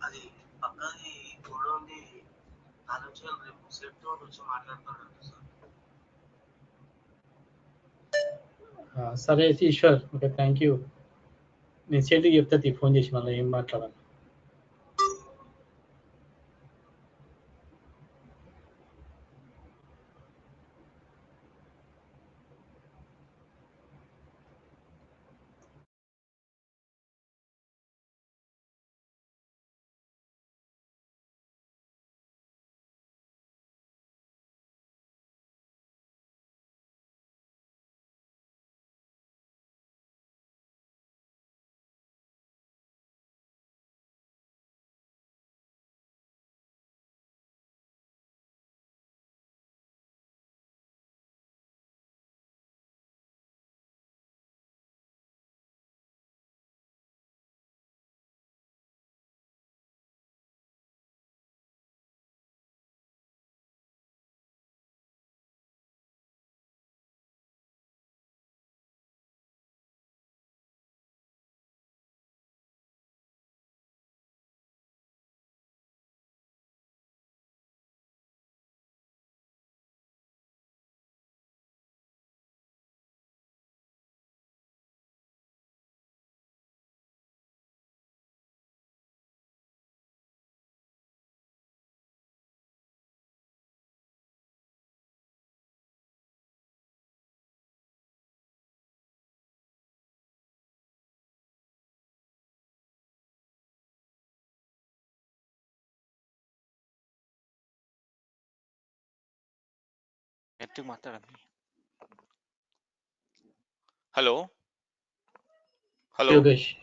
అది పక్కది గోడ ఉంది ఆలోచన రేపు set తోటి వచ్చి మాట్లాడతాడు sir సరే Eshwar, okay, thank you. నేను సేట్కి చెప్తా ఫోన్ చేసి మళ్ళీ ఏం మాట్లాడాలి. Hello. Hello. Yogesh.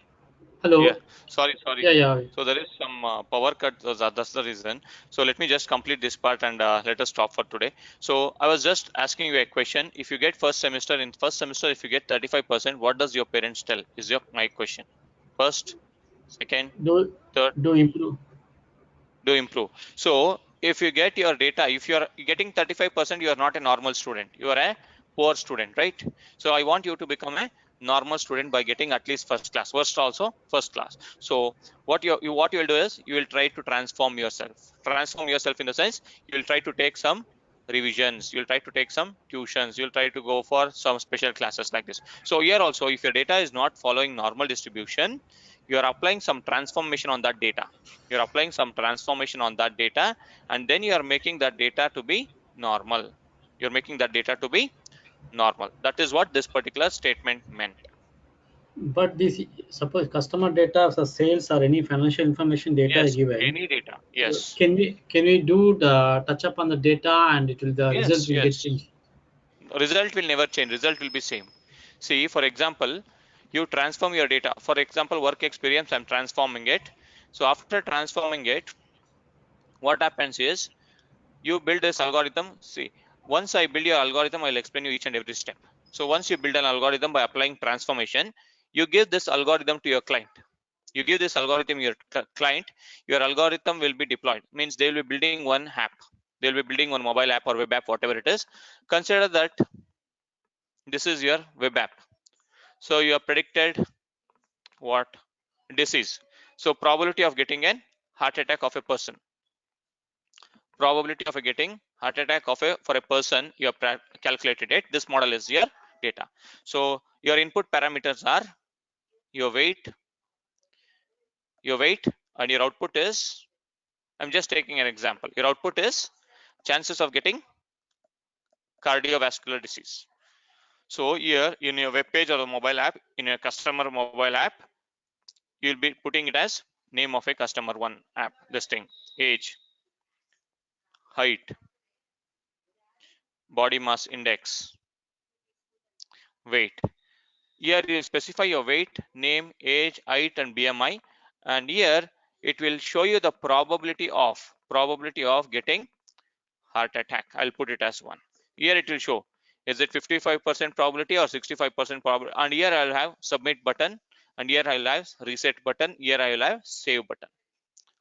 Hello. Yeah. Sorry. Yeah. So there is some power cut. That's the reason. So let me just complete this part and let us stop for today. So I was just asking you a question. If you get first semester, if you get 35%, what does your parents tell? Is my question. First, second, Do third, improve. do improve. So if you get your data, if you are getting 35%, you are not a normal student. You are a poor student, right? So I want you to become a normal student by getting at least first class. Worst also first class. So what you will do is you will try to transform yourself. Transform yourself in the sense you will try to take some revisions, you'll try to take some tuitions, you'll try to go for some special classes like this. So here also, if your data is not following normal distribution, you are applying some transformation on that data. You're applying some transformation on that data, and then you are making that data to be normal. You're making that data to be normal. That is what this particular statement meant. But this, suppose customer data for sales or any financial information data Yes, given, any data. Yes. can we do the touch up on the data and the result will get Yes. changed? Result will never change. Result will be same. See, for example, you transform your data. For example, work experience, I'm transforming it. So after transforming it, what happens is you build this algorithm. See, once I build your algorithm, I'll explain you each and every step. So once you build an algorithm by applying transformation, you give this algorithm to your client. You give this algorithm your client, your algorithm will be deployed. Means they will be building one app. They'll be building one mobile app or web app, whatever it is. Consider that this is your web app. So you have predicted what disease. So probability of getting an heart attack of a person. Probability of getting heart attack for a person, you have calculated it. This model is your data. So your input parameters are your weight, and your output is, I'm just taking an example. Your output is chances of getting cardiovascular disease. So here in your web page or the mobile app, in your customer mobile app, you'll be putting it as name of a customer one app, this thing, age, height, body mass index, weight. Here you specify your weight, name, age, height, and BMI, and here it will show you the probability of getting heart attack. I'll put it as 1. Here it will show, is it 55% probability or 65% probability, and here I'll have submit button, and here I'll have reset button, here I will have save button.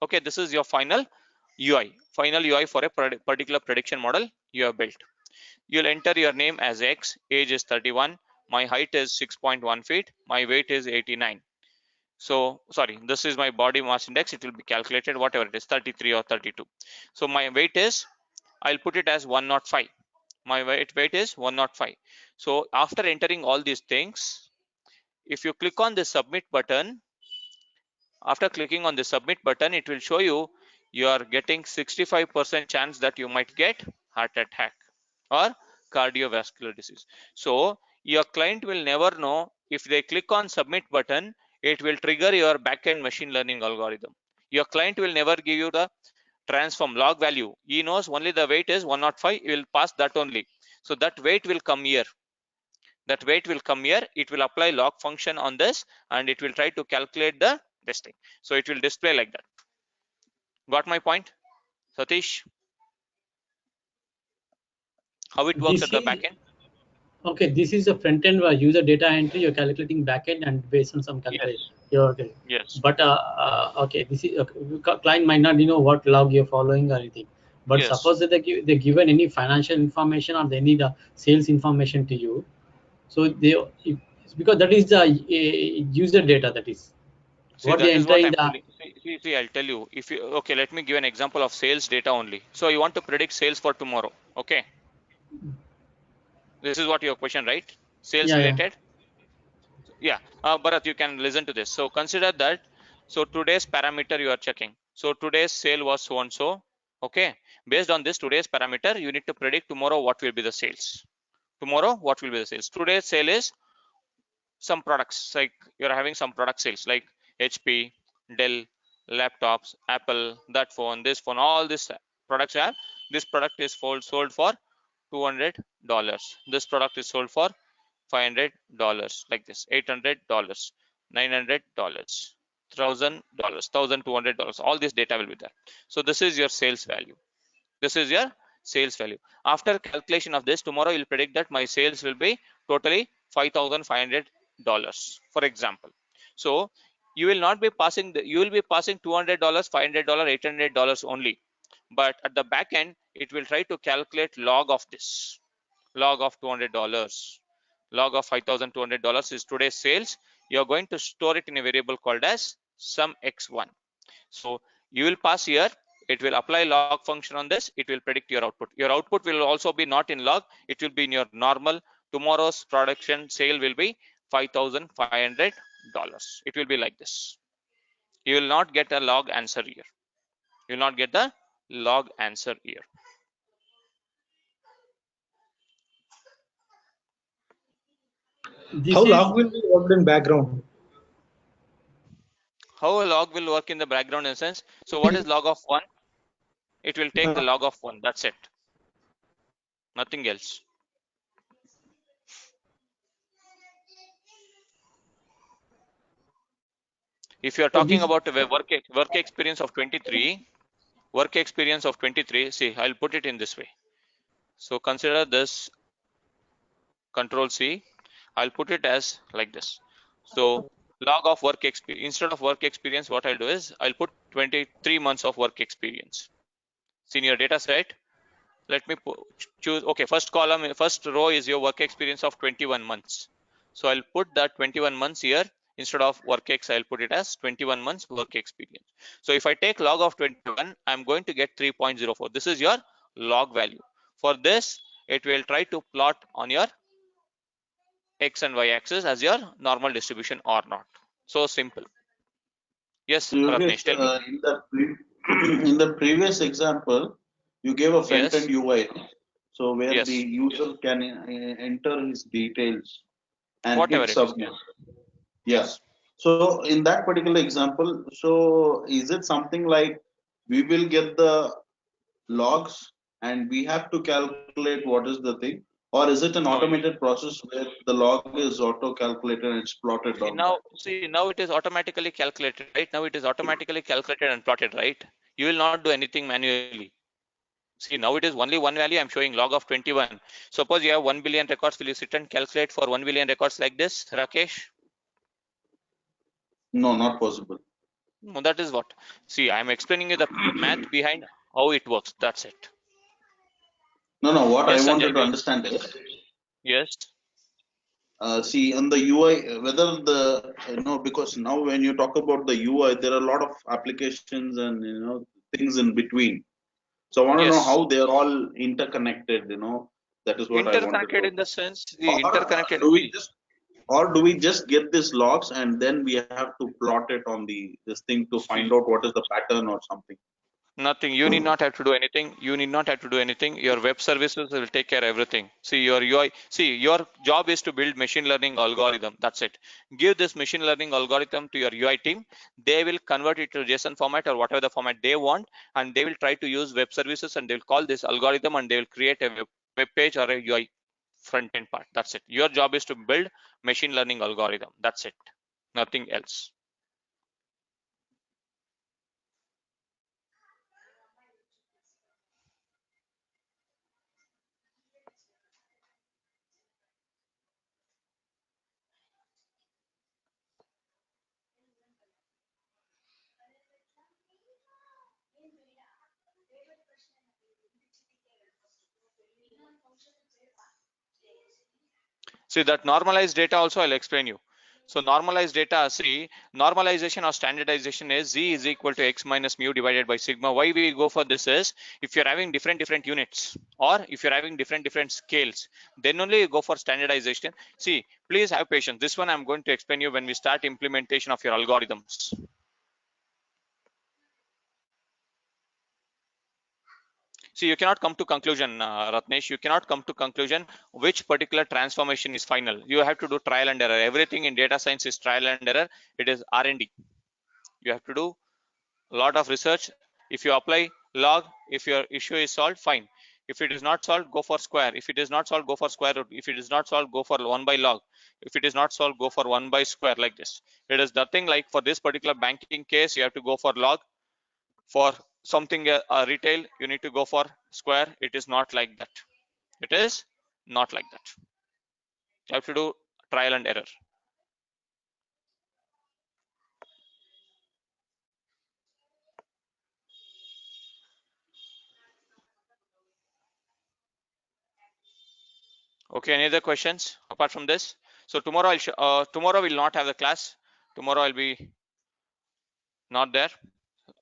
Okay, this is your final UI for a particular prediction model you have built. You'll enter your name as X, age is 31, my height is 6.1 feet, my weight is 89. So sorry, this is my body mass index. It will be calculated whatever it is, 33 or 32. So my weight is, I'll put it as 105. My weight is 105. So after entering all these things, if you click on the submit button, after clicking on the submit button, it will show you are getting 65% chance that you might get heart attack or cardiovascular disease. So your client will never know. If they click on submit button, it will trigger your backend machine learning algorithm. Your client will never give you the transform log value. He knows only the weight is 105. He will pass that only. So that weight will come here. It will apply log function on this, and it will try to calculate the this thing. So it will display like that. Got my point, Satish? How it works at the backend? Okay, this is a front end where user data entry. You're calculating backend and based on some calculation. Okay. Yes. But okay, this is client might not what log you're following or anything. But yes. Suppose that they given any financial information or they need sales information to you, so because that is the user data, that is. See, what that they is what enter I'm in telling. See, I'll tell you. If you okay, let me give an example of sales data only. So you want to predict sales for tomorrow. Okay. This is what your question, right? Sales related. Yeah. Bharat, you can listen to this. So consider that. So today's parameter you are checking. So today's sale was so and so. Okay. Based on this today's parameter, you need to predict tomorrow what will be the sales. Tomorrow, what will be the sales? Today's sale is some products, like you're having some product sales like HP, Dell, laptops, Apple, that phone, this phone, all these products you have. This product is sold for $200. This product is sold for $500, like this, $800, $900, $1,000, $1,200. All this data will be there. So this is your sales value. This is your sales value. After calculation of this, tomorrow you'll predict that my sales will be totally $5,500, for example. So you will not be passing you will be passing $200, $500, $800 only. But at the back end, it will try to calculate log of this. Log of $200, log of $5,200 is today's sales. You are going to store it in a variable called as sum x1. So you will pass here, it will apply log function on this, it will predict your output. Your output will also be not in log, it will be in your normal. Tomorrow's production sale will be $5,500. It will be like this. You will not get a log answer here. You will not get the log answer here. How log will be worked in background? How a log will work in the background in a sense. So what is log of 1? It will take the log of 1. That's it. Nothing else. If you are talking about a work experience of 23, see, I'll put it in this way. So consider this, Control C. I'll put it as like this. So log of work experience, instead of work experience, what I'll do is I'll put 23 months of work experience. Senior data set. Let me choose. Okay, first column, first row is your work experience of 21 months. So I'll put that 21 months here. Instead of work X, I'll put it as 21 months work experience. So if I take log of 21, I'm going to get 3.04. This is your log value. For this, it will try to plot on your X and Y axis as your normal distribution or not. So simple. Yes, Ratnesh, tell me. In the previous example, you gave a front-end UI. So where the user can enter his details and whatever hit submit. Yes. So in that particular example, so is it something like we will get the logs and we have to calculate what is the thing, or is it an No, automated process where the log is auto calculated and it's plotted see down now, that? see now it is automatically calculated, right? Now it is automatically calculated and plotted, right? You will not do anything manually. See, now it is only one value. I'm showing log of 21. Suppose you have 1 billion records. Will you sit and calculate for 1 billion records like this, Rakesh? No, not possible. No, that is what. See, I'm explaining you the math behind how it works. That's it. No, what I Yes, wanted Sanjay. to understand is, Yes. see on the UI, whether the, because now when you talk about the UI, there are a lot of applications and, things in between. So I want to know Yes. how they are all interconnected, that is what I wanted Interconnected to, in the sense, the or interconnected. do we See, just, or do we just get these logs and then we have to plot it on this thing to find see, out what is the pattern or something? nothing. You need not have to do anything. You need not have to do anything. Your web services will take care of everything. See, your UI. See, your job is to build machine learning algorithm. That's it. Give this machine learning algorithm to your UI team. They will convert it to JSON format or whatever the format they want, and they will try to use web services and they will call this algorithm and they will create a web page or a UI front end part. That's it. Your job is to build machine learning algorithm. That's it. Nothing else. See that normalized data also I'll explain you. So normalized data, see, normalization or standardization is z is equal to x minus mu divided by sigma. Why we go for this is, if you're having different units or if you're having different scales, then only you go for standardization. See, please have patience. This one I'm going to explain you when we start implementation of your algorithms. See, you cannot come to conclusion, Ratnesh. You cannot come to conclusion which particular transformation is final. You have to do trial and error. Everything in data science is trial and error. It is R&D. You have to do a lot of research. If you apply log, if your issue is solved, fine. If it is not solved, go for square. If it is not solved, go for square root. If it is not solved, go for 1 by log. If it is not solved, go for 1 by square, like this. It is nothing like for this particular banking case, you have to go for log. For something retail, you need to go for square. It is not like that. It is not like that. You have to do trial and error. Okay, any other questions apart from this? So tomorrow tomorrow we'll not have the class. Tomorrow I'll be not there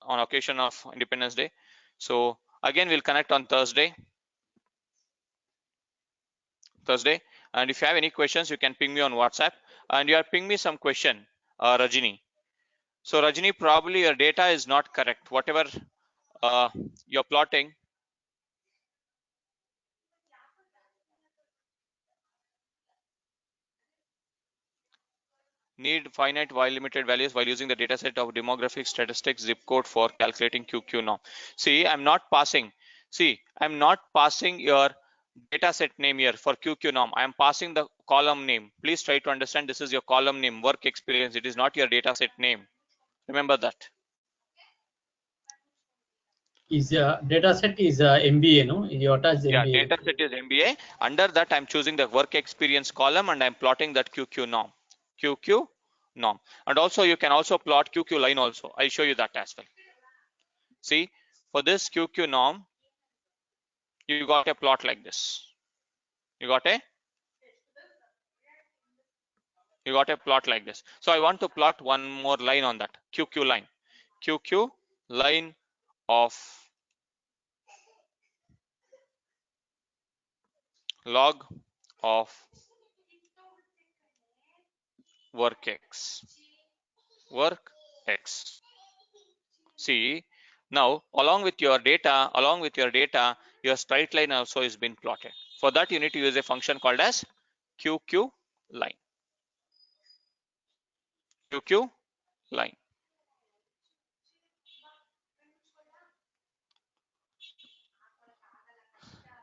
on occasion of Independence Day. So again we'll connect on Thursday. And if you have any questions, you can ping me on WhatsApp. And you are ping me some question, Rajini. So Rajini, probably your data is not correct. Whatever you're plotting. Need finite while limited values while using the dataset of demographic statistics zip code for calculating QQ norm. See, I'm not passing. See, I'm not passing your dataset name here for QQ norm. I am passing the column name. Please try to understand this is your column name, work experience. It is not your dataset name. Remember that. Is data set is MBA, no? You attach Yeah, MBA. dataset is MBA. Under that, I'm choosing the work experience column and I'm plotting that QQ norm. QQ norm. And also you can also plot QQ line also. I'll show you that as well. See, for this QQ norm, you got a plot like this. You got a plot like this. So I want to plot one more line on that QQ line. QQ line of log of work x. Work x. See, now along with your data, your straight line also is been plotted. For that, you need to use a function called as QQ line. QQ line.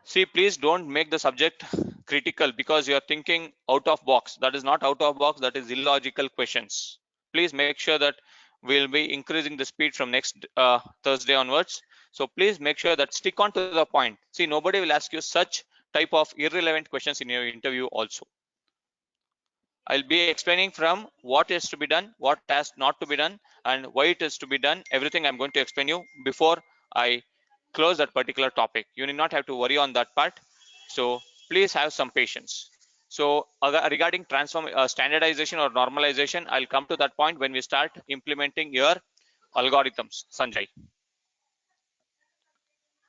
See, please don't make the subject critical because you are thinking out of box. That is not out of box, that is illogical questions. Please make sure that we'll be increasing the speed from next Thursday onwards. So please make sure that stick on to the point. See, nobody will ask you such type of irrelevant questions in your interview also. I'll be explaining from what is to be done, what has not to be done, and why it is to be done. Everything I'm going to explain you before I close that particular topic. You need not have to worry on that part. So please have some patience. So regarding standardization or normalization, I'll come to that point when we start implementing your algorithms, Sanjay.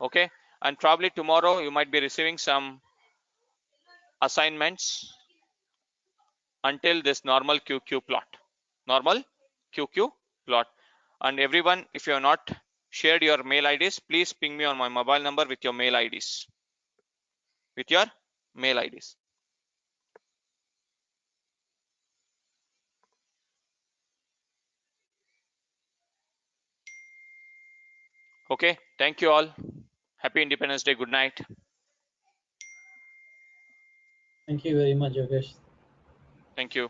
Okay, and probably tomorrow you might be receiving some assignments until this normal QQ plot. And everyone, if you have not shared your mail IDs, please ping me on my mobile number with your mail IDs. Okay, thank you all. Happy Independence Day. Good night. Thank you very much, Yogesh. Thank you.